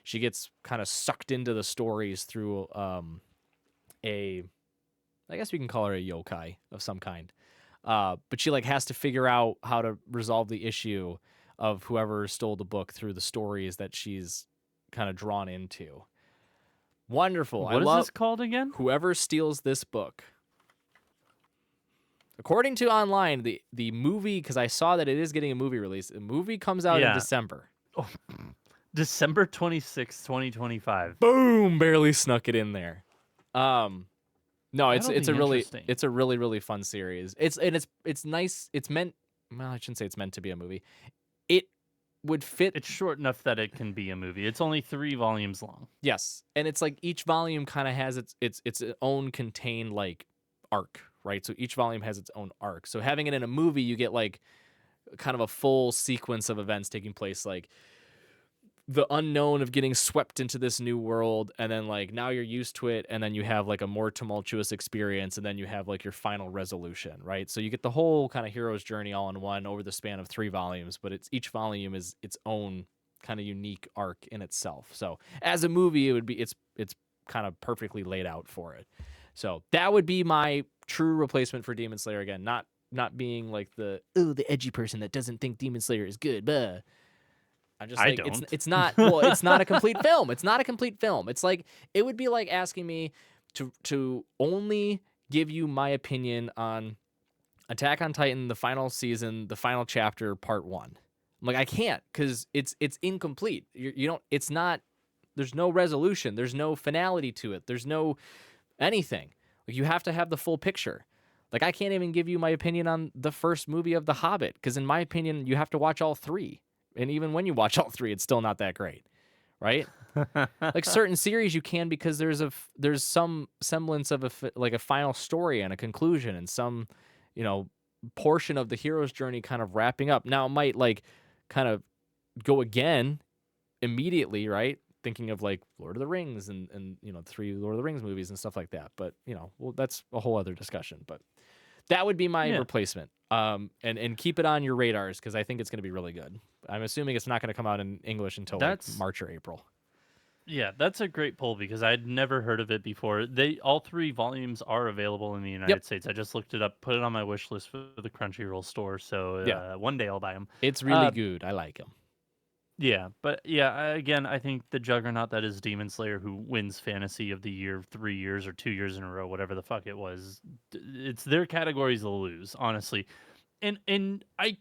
S2: she gets kind of sucked into the stories through I guess we can call her a yokai of some kind. But she like has to figure out how to resolve the issue of whoever stole the book through the stories that she's kind of drawn into. Wonderful. I
S1: What is
S2: love
S1: this called again?
S2: whoever steals this book. According to online, the movie, because I saw that it is getting a movie release. The movie comes out in
S1: Yeah.
S2: December.
S1: Oh, December 26th, 2025.
S2: Boom, barely snuck it in there. No,
S1: That'll
S2: it's
S1: be
S2: a really
S1: interesting.
S2: it's a really really fun series. It's nice. It's meant, well, I shouldn't say it's meant to be a movie. It would fit.
S1: It's short enough that it can be a movie. It's only 3 volumes long.
S2: Yes, and it's like each volume kind of has its own contained like arc, right? So each volume has its own arc. So having it in a movie, you get like kind of a full sequence of events taking place, like the unknown of getting swept into this new world, and then like now you're used to it, and then you have like a more tumultuous experience, and then you have like your final resolution, right? So you get the whole kind of hero's journey all in one over the span of 3 volumes, but it's each volume is its own kind of unique arc in itself. So as a movie, it would be it's kind of perfectly laid out for it. So that would be my true replacement for Demon Slayer. Again, not being like the edgy person that doesn't think Demon Slayer is good, but I'm just
S1: I
S2: like
S1: don't.
S2: it's not, well, it's not a complete film. It's not a complete film. It's like it would be like asking me to only give you my opinion on Attack on Titan, the final season, the final chapter, part 1. I'm like, I can't, because it's incomplete. You don't. It's not. There's no resolution. There's no finality to it. There's no anything. Like, you have to have the full picture. Like, I can't even give you my opinion on the first movie of The Hobbit, because in my opinion, you have to watch all 3. And even when you watch all 3, it's still not that great, right? Like certain series you can, because there's some semblance of a final story and a conclusion and some, portion of the hero's journey kind of wrapping up. Now it might like kind of go again immediately, right? Thinking of like Lord of the Rings and 3 Lord of the Rings movies and stuff like that. But well, that's a whole other discussion. But that would be my replacement. And keep it on your radars, because I think it's going to be really good. I'm assuming it's not going to come out in English until like March or April.
S1: Yeah, that's a great poll, because I'd never heard of it before. All 3 volumes are available in the United States. I just looked it up, put it on my wish list for the Crunchyroll store. So one day I'll buy them.
S2: It's really good. I like them.
S1: Yeah, but again, I think the juggernaut that is Demon Slayer, who wins Fantasy of the Year 3 years or 2 years in a row, whatever the fuck it was, it's their categories to lose, honestly. And I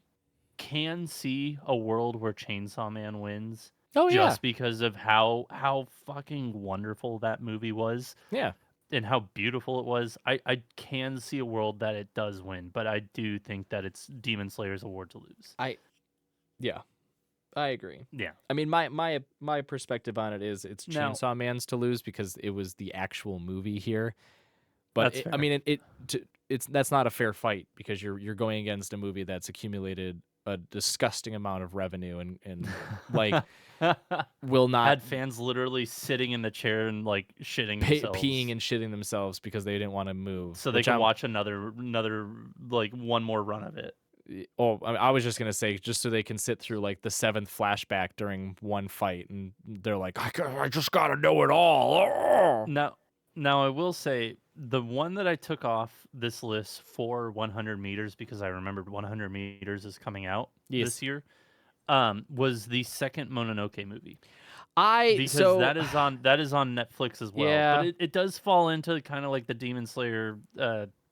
S1: can see a world where Chainsaw Man wins.
S2: Oh yeah,
S1: just because of how fucking wonderful that movie was.
S2: Yeah,
S1: and how beautiful it was. I can see a world that it does win, but I do think that it's Demon Slayer's award to lose.
S2: I agree.
S1: Yeah.
S2: I mean, my perspective on it is it's
S1: Now-
S2: Chainsaw Man's to lose, because it was the actual movie here. But
S1: That's
S2: I
S1: fair.
S2: mean, that's not a fair fight, because you're going against a movie that's accumulated a disgusting amount of revenue and like will not
S1: Had fans literally sitting in the chair and like shitting themselves.
S2: peeing and shitting themselves because they didn't want to move,
S1: so they can watch another like one more run of it.
S2: Oh, I was just gonna say, just so they can sit through like the 7th flashback during one fight, and they're like, I just gotta know it all.
S1: Now I will say, the one that I took off this list for 100 meters, because I remembered 100 meters is coming out this year, was the second Mononoke movie. Because that is on Netflix as well.
S2: Yeah.
S1: But it does fall into kind of like the Demon Slayer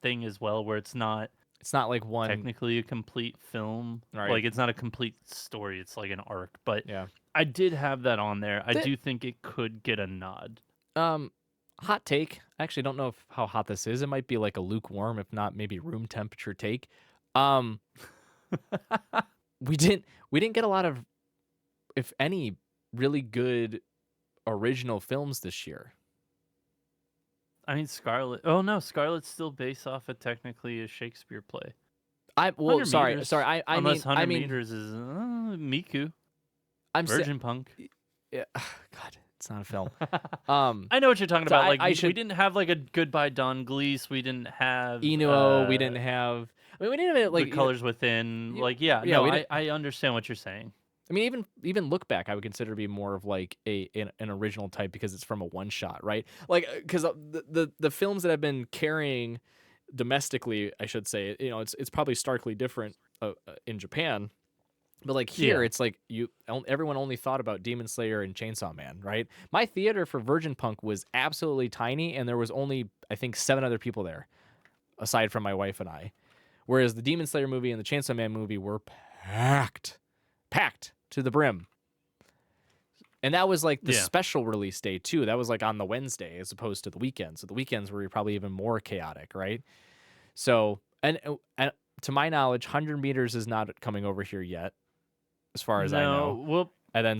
S1: thing as well, where it's not
S2: like one
S1: technically a complete film.
S2: Right.
S1: Like, it's not a complete story. It's like an arc. But
S2: Yeah.
S1: I did have that on there. I do think it could get a nod.
S2: Hot take. I actually don't know how hot this is. It might be like a lukewarm, if not maybe room temperature take. We didn't get a lot of, if any, really good original films this year.
S1: I mean, Scarlet. Oh no, Scarlet's still based off of technically a Shakespeare play.
S2: Sorry.
S1: Unless 100
S2: I mean,
S1: meters is Miku.
S2: I'm
S1: Virgin Punk.
S2: Yeah, God, it's not a film.
S1: I know what you're talking about.
S2: I
S1: We didn't have like a Goodbye Don Glees. We didn't have
S2: Inuo. We didn't have. I mean, we didn't have like
S1: the Colors Within. I understand what you're saying.
S2: I mean, even Look Back, I would consider to be more of like an original type, because it's from a one shot, right? Like, because the films that have been carrying domestically, I should say, it's probably starkly different in Japan. But like here,
S1: Yeah.
S2: it's like everyone only thought about Demon Slayer and Chainsaw Man, right? My theater for Virgin Punk was absolutely tiny, and there was only, I think, 7 other people there, aside from my wife and I. Whereas the Demon Slayer movie and the Chainsaw Man movie were packed to the brim. And that was like the special release day too. That was like on the Wednesday as opposed to the weekend. So the weekends were probably even more chaotic, right? So, and to my knowledge, 100 meters is not coming over here yet, as far as I know.
S1: No, well,
S2: And then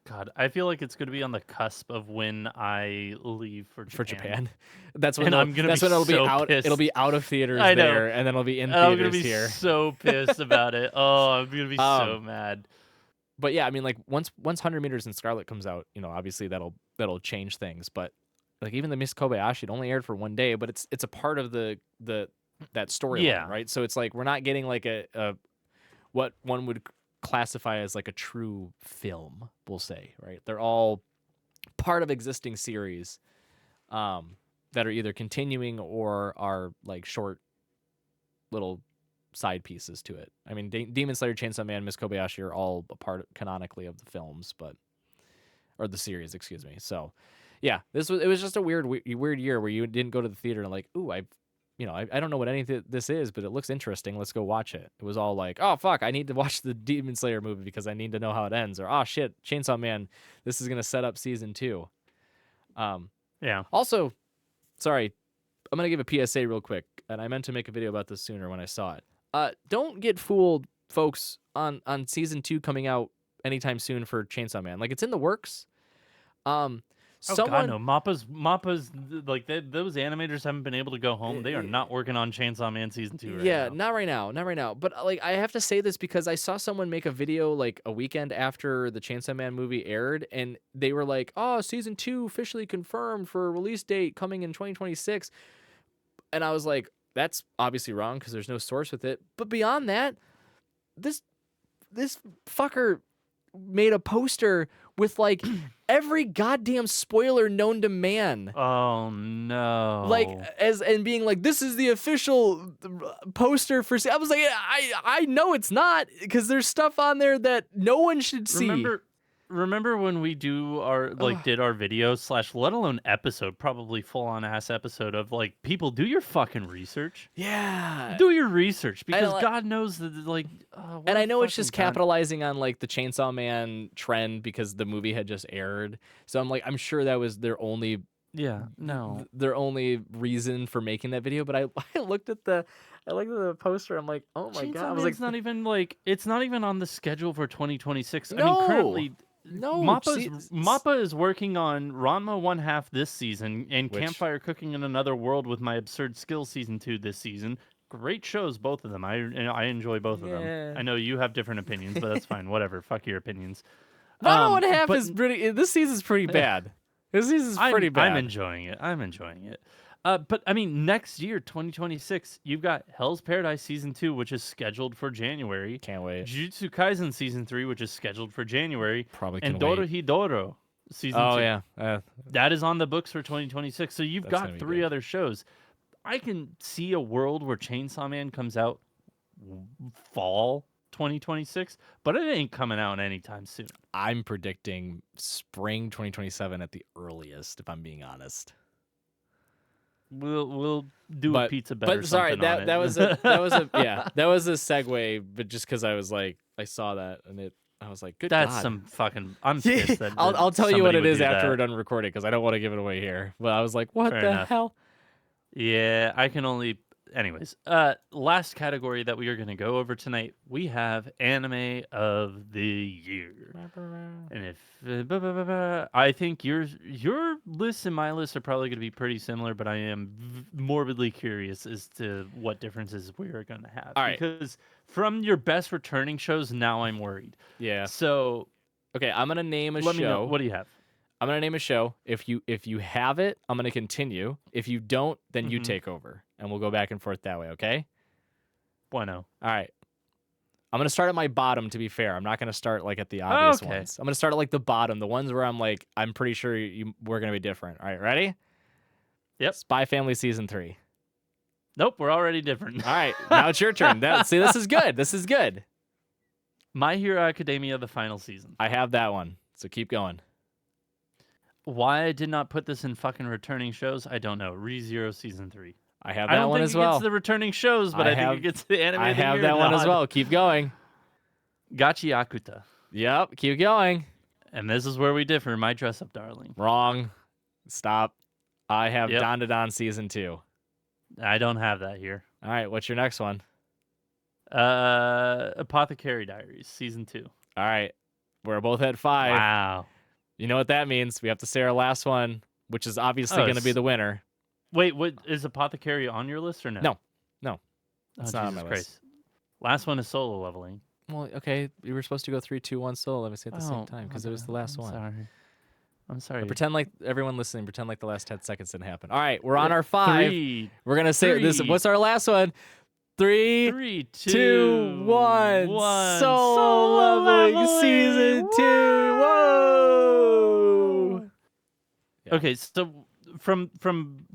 S1: God, I feel like it's going to be on the cusp of when I leave for Japan.
S2: That's when
S1: And I'm gonna
S2: that's
S1: be
S2: when it'll be
S1: so
S2: out.
S1: pissed.
S2: It'll be out of theaters
S1: I know.
S2: there, and then it'll be in
S1: I'm gonna
S2: theaters
S1: be
S2: here.
S1: so pissed about it. Oh, I'm gonna be so mad.
S2: But yeah, I mean, like once 100 meters in Scarlet comes out, obviously that'll change things. But like even the Miss Kobayashi, it only aired for one day, but it's a part of that storyline, right? So it's like we're not getting like a what one would classify as like a true film, we'll say, right? They're all part of existing series that are either continuing or are like short little side pieces to it. I mean, Demon Slayer, Chainsaw Man, Miss Kobayashi are all a part canonically of the films, or the series, excuse me. So, yeah, it was just a weird year where you didn't go to the theater and like, ooh, I don't know what any of this is, but it looks interesting. Let's go watch it. It was all like, oh fuck, I need to watch the Demon Slayer movie because I need to know how it ends, or oh shit, Chainsaw Man, this is gonna set up season 2.
S1: Yeah.
S2: Also, sorry, I'm gonna give a PSA real quick, and I meant to make a video about this sooner when I saw it. Don't get fooled, folks, on season 2 coming out anytime soon for Chainsaw Man. Like, it's in the works.
S1: God, no. Mappa's like those animators haven't been able to go home. They are not working on Chainsaw Man season 2 right now.
S2: Yeah, not right now. But like, I have to say this because I saw someone make a video like a weekend after the Chainsaw Man movie aired, and they were like, "Oh, season 2 officially confirmed for release date coming in 2026," and I was like, "That's obviously wrong because there's no source with it." But beyond that, this fucker made a poster with like every goddamn spoiler known to man.
S1: Oh no!
S2: Like and being like, this is the official poster for. I was like, I know it's not, because there's stuff on there that no one should see.
S1: Remember when we did our video / let alone episode, probably full on ass episode of like, people, do your fucking research.
S2: Yeah,
S1: do your research, because God knows that like.
S2: And I know it's just capitalizing on like the Chainsaw Man trend because the movie had just aired. So I'm sure that was their only reason for making that video. But I looked at the poster. I'm like, oh my God! I was like,
S1: it's not even on the schedule for 2026.
S2: No.
S1: I mean, currently.
S2: No,
S1: Mappa is working on Ranma 1/2 this season, and Campfire Cooking in Another World with My Absurd Skills season 2 this season. Great shows, both of them. I enjoy both of them. I know you have different opinions, but that's fine. Whatever. Fuck your opinions.
S2: Ranma 1/2 is pretty. This season's pretty bad. This season's pretty bad.
S1: I'm enjoying it. But I mean, next year, 2026, you've got Hell's Paradise season 2, which is scheduled for January.
S2: Can't wait.
S1: Jujutsu Kaisen season 3, which is scheduled for January.
S2: Probably
S1: can
S2: wait.
S1: And Dorohedoro season 2.
S2: Oh yeah,
S1: that is on the books for 2026. So you've got 3 other shows. I can see a world where Chainsaw Man comes out fall 2026, but it ain't coming out anytime soon.
S2: I'm predicting spring 2027 at the earliest, if I'm being honest.
S1: We'll do a pizza better.
S2: But sorry, that was a segue. But just because I was like, I saw that and I was like, good God.
S1: That's some fucking. I'm pissed.
S2: I'll tell you what it is after we're done recording because I don't want to give it away here. But I was like, what the hell?
S1: Yeah, I can only. Anyways, last category that we are going to go over tonight, we have Anime of the Year. And if I think your list and my list are probably going to be pretty similar, but I am morbidly curious as to what differences we are going to have.
S2: All right.
S1: Because from your best returning shows, now I'm worried.
S2: Yeah.
S1: So,
S2: okay, I'm going to name a show.
S1: Let me know. What do you have?
S2: I'm going to name a show. If you have it, I'm going to continue. If you don't, then you take over. And we'll go back and forth that way, okay?
S1: Bueno.
S2: All right. I'm going to start at my bottom, to be fair. I'm not going to start like at the obvious ones. I'm going to start at like the bottom, the ones where I'm like, I'm pretty sure we're going to be different. All right, ready?
S1: Yep.
S2: Spy Family Season 3.
S1: Nope, we're already different.
S2: All right, now it's your turn. See, this is good. This is good.
S1: My Hero Academia, the final season.
S2: I have that one, so keep going.
S1: Why I did not put this in fucking returning shows, I don't know. ReZero season 3.
S2: I have
S1: I
S2: that
S1: don't
S2: one
S1: think
S2: as
S1: it gets
S2: well.
S1: the returning shows, but I think it gets the anime
S2: I
S1: of the
S2: have
S1: year
S2: that one as
S1: nod.
S2: well. Keep going.
S1: Gachi Akuta.
S2: Yep, keep going.
S1: And this is where we differ. My dress up darling.
S2: Wrong. Stop. I have
S1: Yep.
S2: Dandadan season 2.
S1: I don't have that here.
S2: All right, what's your next one?
S1: Apothecary Diaries season 2.
S2: All right, we're both at 5.
S1: Wow.
S2: You know what that means? We have to say our last one, which is obviously going to be the winner.
S1: Wait, what is Apothecary on your list or no?
S2: No.
S1: It's
S2: not on my list.
S1: Last one is Solo Leveling.
S2: Well, okay, we were supposed to go 3, 2, 1 solo. Let me say at the same time because it was the last one.
S1: I'm sorry.
S2: Pretend like everyone listening. Pretend like the last 10 seconds didn't happen. All right, we're on our 5.
S1: 3.
S2: We're gonna say this. What's our last one? 3,
S1: 3,
S2: 2, 1.
S1: 1.
S2: Solo Leveling season 2. Whoa. Yeah.
S1: Okay, so from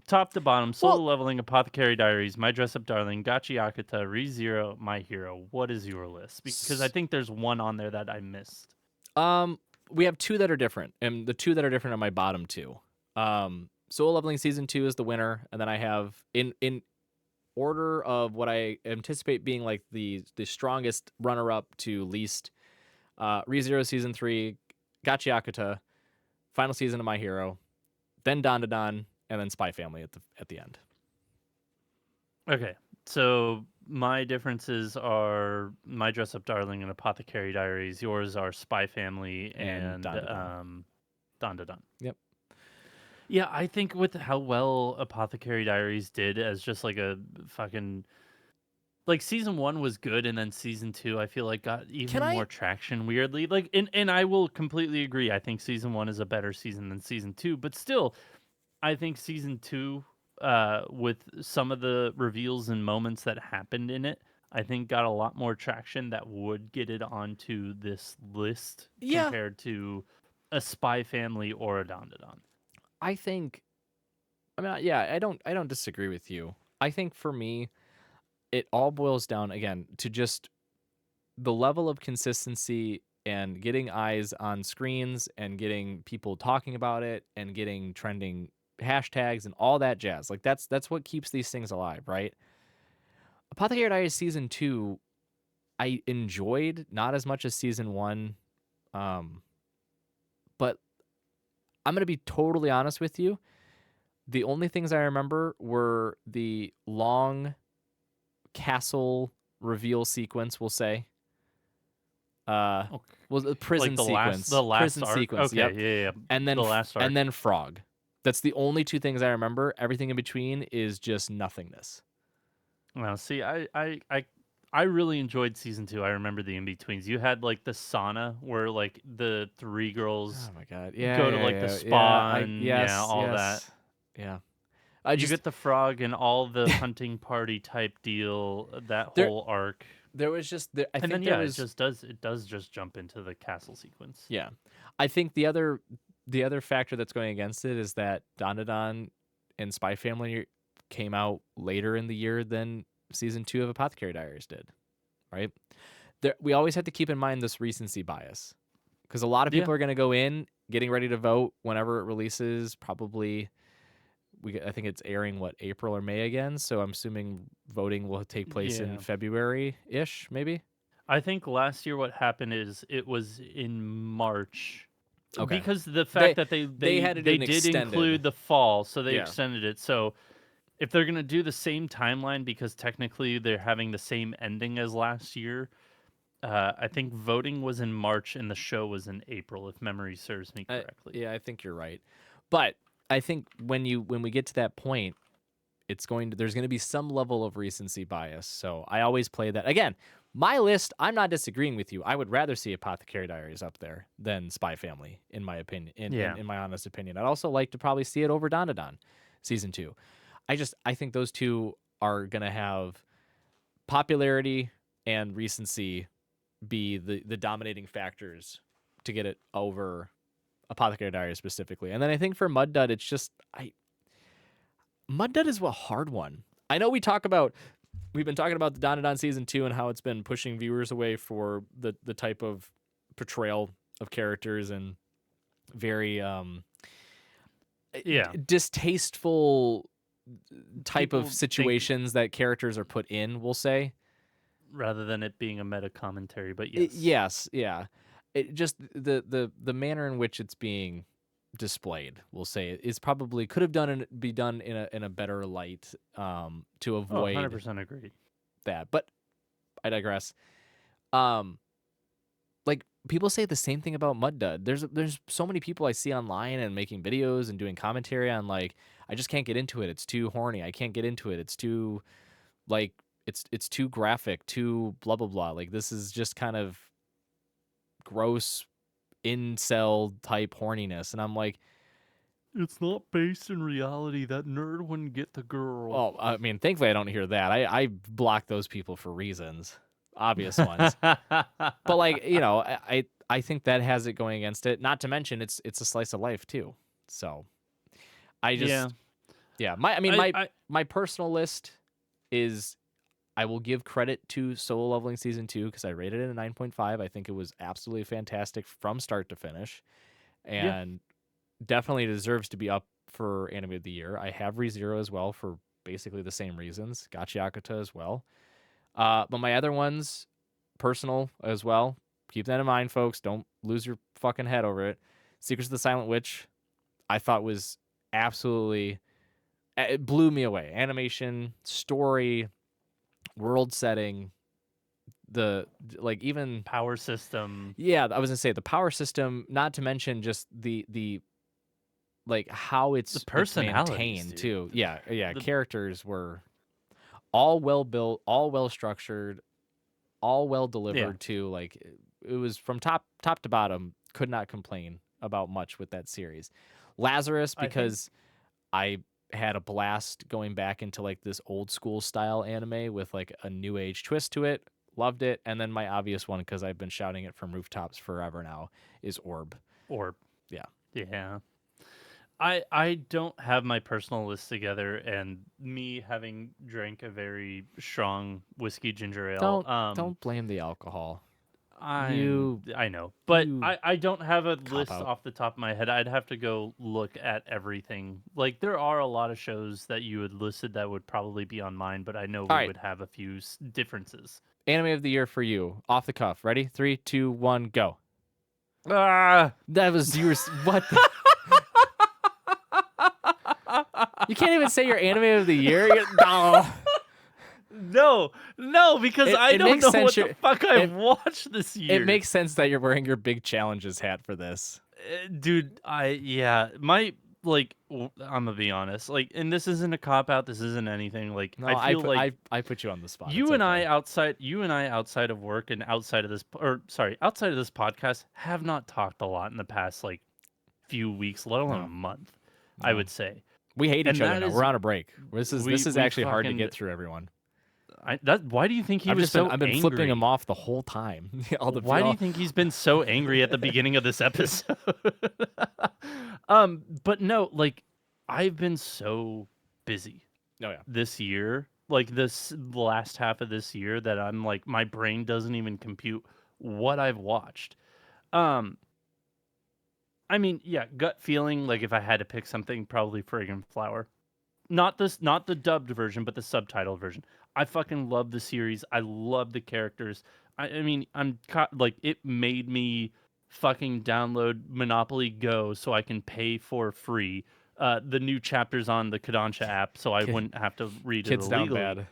S1: top to bottom, Solo Leveling, Apothecary Diaries, My Dress Up Darling, Gachi Akuta, ReZero, My Hero. What is your list? Because I think there's one on there that I missed.
S2: We have 2 that are different, and the 2 that are different are my bottom 2. Solo Leveling season 2 is the winner, and then I have in order of what I anticipate being like the strongest runner up to least, ReZero season 3, Gachi Akuta, final season of My Hero, then Dandadan, and then Spy Family at the end.
S1: Okay, so my differences are My Dress Up Darling and Apothecary Diaries. Yours are Spy Family and Dandadan.
S2: Yep.
S1: Yeah, I think with how well Apothecary Diaries did as just like a fucking like season 1 was good, and then season 2 I feel like got even more traction weirdly. Like and I will completely agree. I think season 1 is a better season than season 2, but still I think season 2 with some of the reveals and moments that happened in it, I think got a lot more traction that would get it onto this list compared to a Spy Family or a Dandadan.
S2: I think, I don't disagree with you. I think for me, it all boils down again to just the level of consistency and getting eyes on screens and getting people talking about it and getting trending hashtags and all that jazz. Like that's what keeps these things alive, right? Apothecary Diaries season 2, I enjoyed not as much as season 1, but I'm gonna be totally honest with you. The only things I remember were the long castle reveal sequence, we'll say.
S1: Okay.
S2: Was the prison
S1: like
S2: sequence.
S1: The last
S2: prison
S1: arc?
S2: sequence.
S1: Okay,
S2: Yep.
S1: yeah.
S2: And then
S1: the last arc.
S2: and then Frog. That's the only 2 things I remember. Everything in between is just nothingness.
S1: Well, see, I really enjoyed season 2. I remember the in-betweens. You had like the sauna where like the 3 girls
S2: Oh my god.
S1: go to like the spa and all that.
S2: Yeah.
S1: You get the frog and all the hunting party type deal, that whole arc.
S2: There was just
S1: it does just jump into the castle sequence.
S2: Yeah. I think the other factor that's going against it is that Dandadan and Spy Family came out later in the year than season 2 of Apothecary Diaries did, right? We always have to keep in mind this recency bias because a lot of people are going to go in getting ready to vote whenever it releases. Probably, I think it's airing April or May again. So I'm assuming voting will take place in February-ish, maybe.
S1: I think last year what happened is it was in March.
S2: Okay.
S1: Because the fact that they did include the fall, so they extended it. So if they're going to do the same timeline, because technically they're having the same ending as last year, I think voting was in March and the show was in April, if memory serves me correctly.
S2: I think you're right. But I think when we get to that point, there's going to be some level of recency bias. So I always play that. Again, my list, I'm not disagreeing with you. I would rather see Apothecary Diaries up there than Spy Family, in my opinion, in my honest opinion. I'd also like to probably see it over Dandadan season 2. I think those 2 are going to have popularity and recency be the dominating factors to get it over Apothecary Diaries specifically. And then I think for Mud Dud, it's just Mud Dud is a hard one. I know we've been talking about the Dandadan season 2 and how it's been pushing viewers away for the type of portrayal of characters and very
S1: Yeah.
S2: distasteful type
S1: People
S2: of
S1: think
S2: situations that characters are put in, we'll say.
S1: rather than it being a meta commentary, but
S2: It-
S1: yes.
S2: yes, yeah. It just the manner in which it's being displayed, we'll say, is probably could have be done in a better light to
S1: Oh,
S2: avoid
S1: 100% agreed.
S2: that. But I digress. Um like people say the same thing about Mud Dud. There's so many people I see online and making videos and doing commentary on like I just can't get into it. It's too horny. I can't get into it. It's too like it's too graphic, too blah blah blah. Like this is just kind of gross incel type horniness. And I'm like,
S1: It's not based in reality. That nerd wouldn't get the girl.
S2: oh, I mean, thankfully I don't hear that. I block those people for reasons, obvious ones. But like, I think that has it going against it. Not to mention it's a slice of life too. So I
S1: Yeah.
S2: just yeah, my I mean
S1: I
S2: my personal list is I will give credit to Solo Leveling Season 2 because I rated it a 9.5. I think it was absolutely fantastic from start to finish.
S1: yeah.
S2: And definitely deserves to be up for Anime of the Year. I have ReZero as well for basically the same reasons. Gachiakuta as well. But my other ones, personal as well. Keep that in mind, folks. Don't lose your fucking head over it. Secrets of the Silent Witch, I thought was absolutely... It blew me away. Animation, story, world setting, even
S1: Power system.
S2: yeah, I was gonna say the power system, not to mention just the like how
S1: The
S2: it's
S1: personalities,
S2: maintained
S1: dude.
S2: too. Yeah,
S1: The
S2: characters were all well built, all well structured, all well
S1: yeah.
S2: delivered too. Like it was from top to bottom, could not complain about much with that series. Lazarus,
S1: I think
S2: because I had a blast going back into like this old school style anime with like a new age twist to it. Loved it. And then my obvious one, because I've been shouting it from rooftops forever now, is Orb.
S1: Orb.
S2: Yeah.
S1: Yeah. I don't have my personal list together, and me having drank a very strong whiskey ginger ale,
S2: Don't blame the alcohol.
S1: I
S2: You
S1: I know, but
S2: you
S1: I don't have a
S2: cop
S1: list
S2: out.
S1: off the top of my head. I'd have to go look at everything. Like there are a lot of shows that you had listed that would probably be on mine, but I know
S2: All
S1: we
S2: right.
S1: would have a few differences.
S2: Anime of the year for you. Off the cuff. Ready? 3, 2, 1, go.
S1: Ah!
S2: That was you were what the, you can't even say your anime of the year. Oh.
S1: No, because I
S2: It
S1: don't
S2: makes
S1: know
S2: sense
S1: what the fuck I've
S2: it,
S1: watched this year.
S2: it makes sense that you're wearing your big challenges hat for this.
S1: Dude, I'm gonna be honest, like, and this isn't a cop out, this isn't anything, like,
S2: No,
S1: I feel like
S2: I put you on the spot. It's
S1: you and
S2: okay.
S1: I outside of work and outside of this, or sorry, outside of this podcast, have not talked a lot in the past like few weeks, let alone a
S2: No.
S1: month, I
S2: No.
S1: would say.
S2: We hate each
S1: And
S2: other
S1: that
S2: now.
S1: is
S2: We're on a break. This is
S1: we
S2: actually hard to
S1: fucking
S2: get through, everyone.
S1: why do you think he was so
S2: I've been flipping him
S1: angry?
S2: off the whole time.
S1: Why do you think he's been so angry at the beginning of this episode? But no, like I've been so busy
S2: Oh yeah.
S1: this year, like this last half of this year, that I'm like my brain doesn't even compute what I've watched. Um, I mean, yeah, gut feeling, like if I had to pick something, probably Friggin' Flower. Not the dubbed version, but the subtitle version. I fucking love the series. I love the characters. I mean, like it made me fucking download Monopoly Go so I can pay for free the new chapters on the Kodansha app, so I wouldn't have to read it
S2: Kids down
S1: illegally.
S2: bad.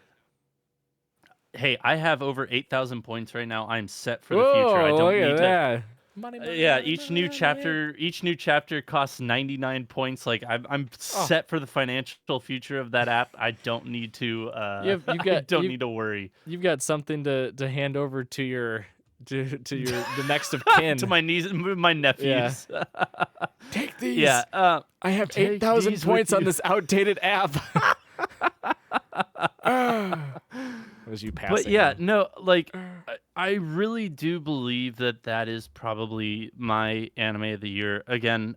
S1: Hey, I have over 8,000 points right now. I'm set for the future. I
S2: Whoa, look
S1: don't
S2: at
S1: need to.
S2: that. Money, money,
S1: Yeah,
S2: money, money, money.
S1: each new chapter costs 99 points. Like I'm
S2: Oh,
S1: set for the financial future of that app. I don't need to I don't need to worry.
S2: you've got something to hand over to your the next of kin.
S1: To my niece, my
S2: Yeah.
S1: nephews.
S2: Take these.
S1: Yeah,
S2: I have
S1: take
S2: 8,000
S1: these with
S2: points on
S1: you.
S2: this outdated app. That was you passing.
S1: But yeah,
S2: him.
S1: no, like I really do believe that that is probably my anime of the year. Again,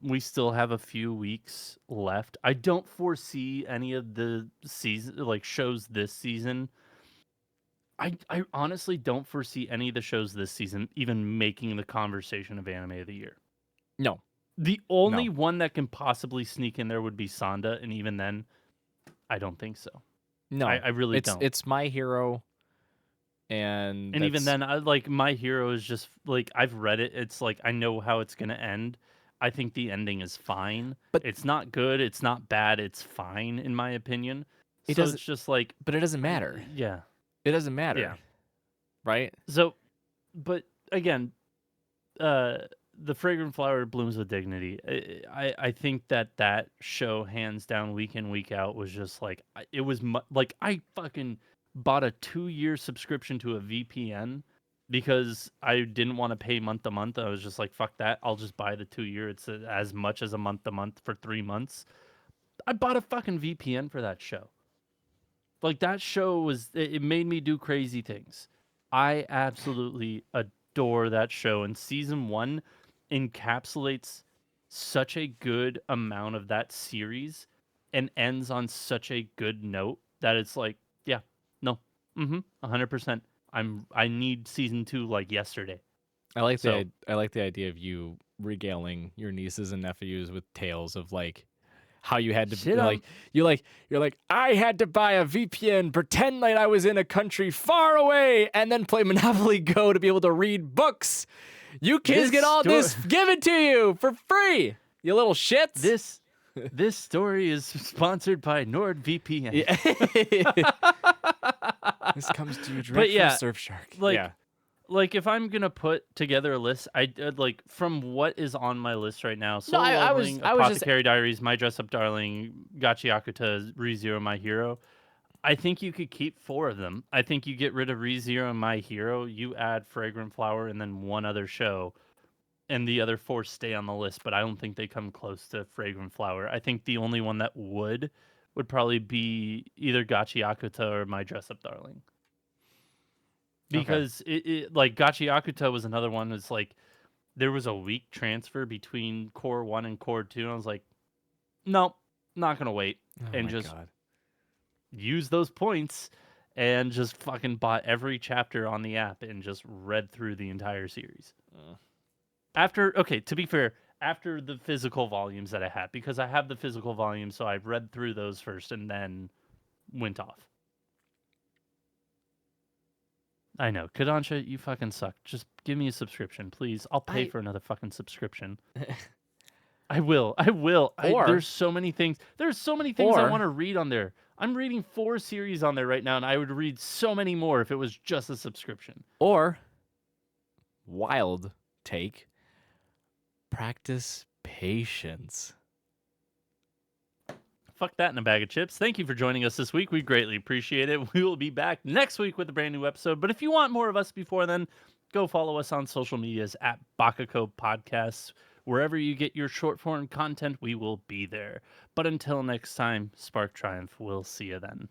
S1: we still have a few weeks left. I don't foresee any of the season like shows this season. I honestly don't foresee any of the shows this season even making the conversation of anime of the year.
S2: No,
S1: The only
S2: no,
S1: one that can possibly sneak in there would be Sonda, and even then, I don't think so. I,
S2: no.
S1: I really don't.
S2: It's My Hero, and
S1: And even
S2: that's
S1: then, I like My Hero is just like I've read it. It's like I know how it's gonna end. I think the ending is fine.
S2: but
S1: It's not good. It's not bad. It's fine in my opinion.
S2: it
S1: So
S2: doesn't.
S1: it's just like,
S2: But it doesn't matter.
S1: yeah,
S2: It doesn't
S1: yeah.
S2: matter, right?
S1: So, but again, uh, the fragrant flower blooms with dignity. I think that that show, hands down, week in week out, was just like it was like I fucking bought a 2-year subscription to a VPN because I didn't want to pay month to month. I was just like, fuck that, I'll just buy the 2-year. It's as much as a month to month for 3 months. I bought a fucking VPN for that show. Like that show was it made me do crazy things. I absolutely adore that show, and season 1 encapsulates such a good amount of that series and ends on such a good note that it's like, yeah, no. 100%. I need season 2 like yesterday. So,
S2: I like the idea of you regaling your nieces and nephews with tales of like how you had to
S1: shit
S2: like you're like I had to buy a VPN, pretend like I was in a country far away, and then play Monopoly Go to be able to read books. You kids
S1: this
S2: get all
S1: story
S2: this given to you for free. You little shits.
S1: this this story is sponsored by NordVPN.
S2: Yeah. This comes to you
S1: But
S2: direct from
S1: yeah,
S2: Surfshark.
S1: like
S2: Yeah.
S1: like if I'm gonna put together a list, I like from what is on my list right now:
S2: No,
S1: Solo Leveling,
S2: I was just
S1: Apothecary Diaries, My Dress Up Darling, Gachi Akuta, ReZero, My Hero. I think you could keep 4 of them. I think you get rid of ReZero and My Hero, you add Fragrant Flower, and then one other show, and the other 4 stay on the list. But I don't think they come close to Fragrant Flower. I think the only one that would probably be either Gachi Akuta or My Dress Up Darling.
S2: okay.
S1: Because like Gachi Akuta was another one. It's like there was a week transfer between Core 1 and Core 2, and I was like, nope, not gonna wait,
S2: Oh
S1: and
S2: my
S1: just
S2: god.
S1: use those points and just fucking bought every chapter on the app and just read through the entire series.
S2: Uh,
S1: After, okay, to be fair, after the physical volumes that I had, because I have the physical volumes, so I read through those first and then went off. I know, Kodansha, you fucking suck. Just give me a subscription, please. I'll pay
S2: I
S1: for another fucking subscription. I will. I will.
S2: or
S1: There's so many things. There's so many things I want
S2: or
S1: to read on there. I'm reading 4 series on there right now, and I would read so many more if it was just a subscription.
S2: or wild take, practice patience.
S1: Fuck that in a bag of chips. Thank you for joining us this week. We greatly appreciate it. We will be back next week with a brand new episode. But if you want more of us before then, go follow us on social medias at Bakacopodcast. Wherever you get your short form content, we will be there. But until next time, Spark Triumph. We'll see you then.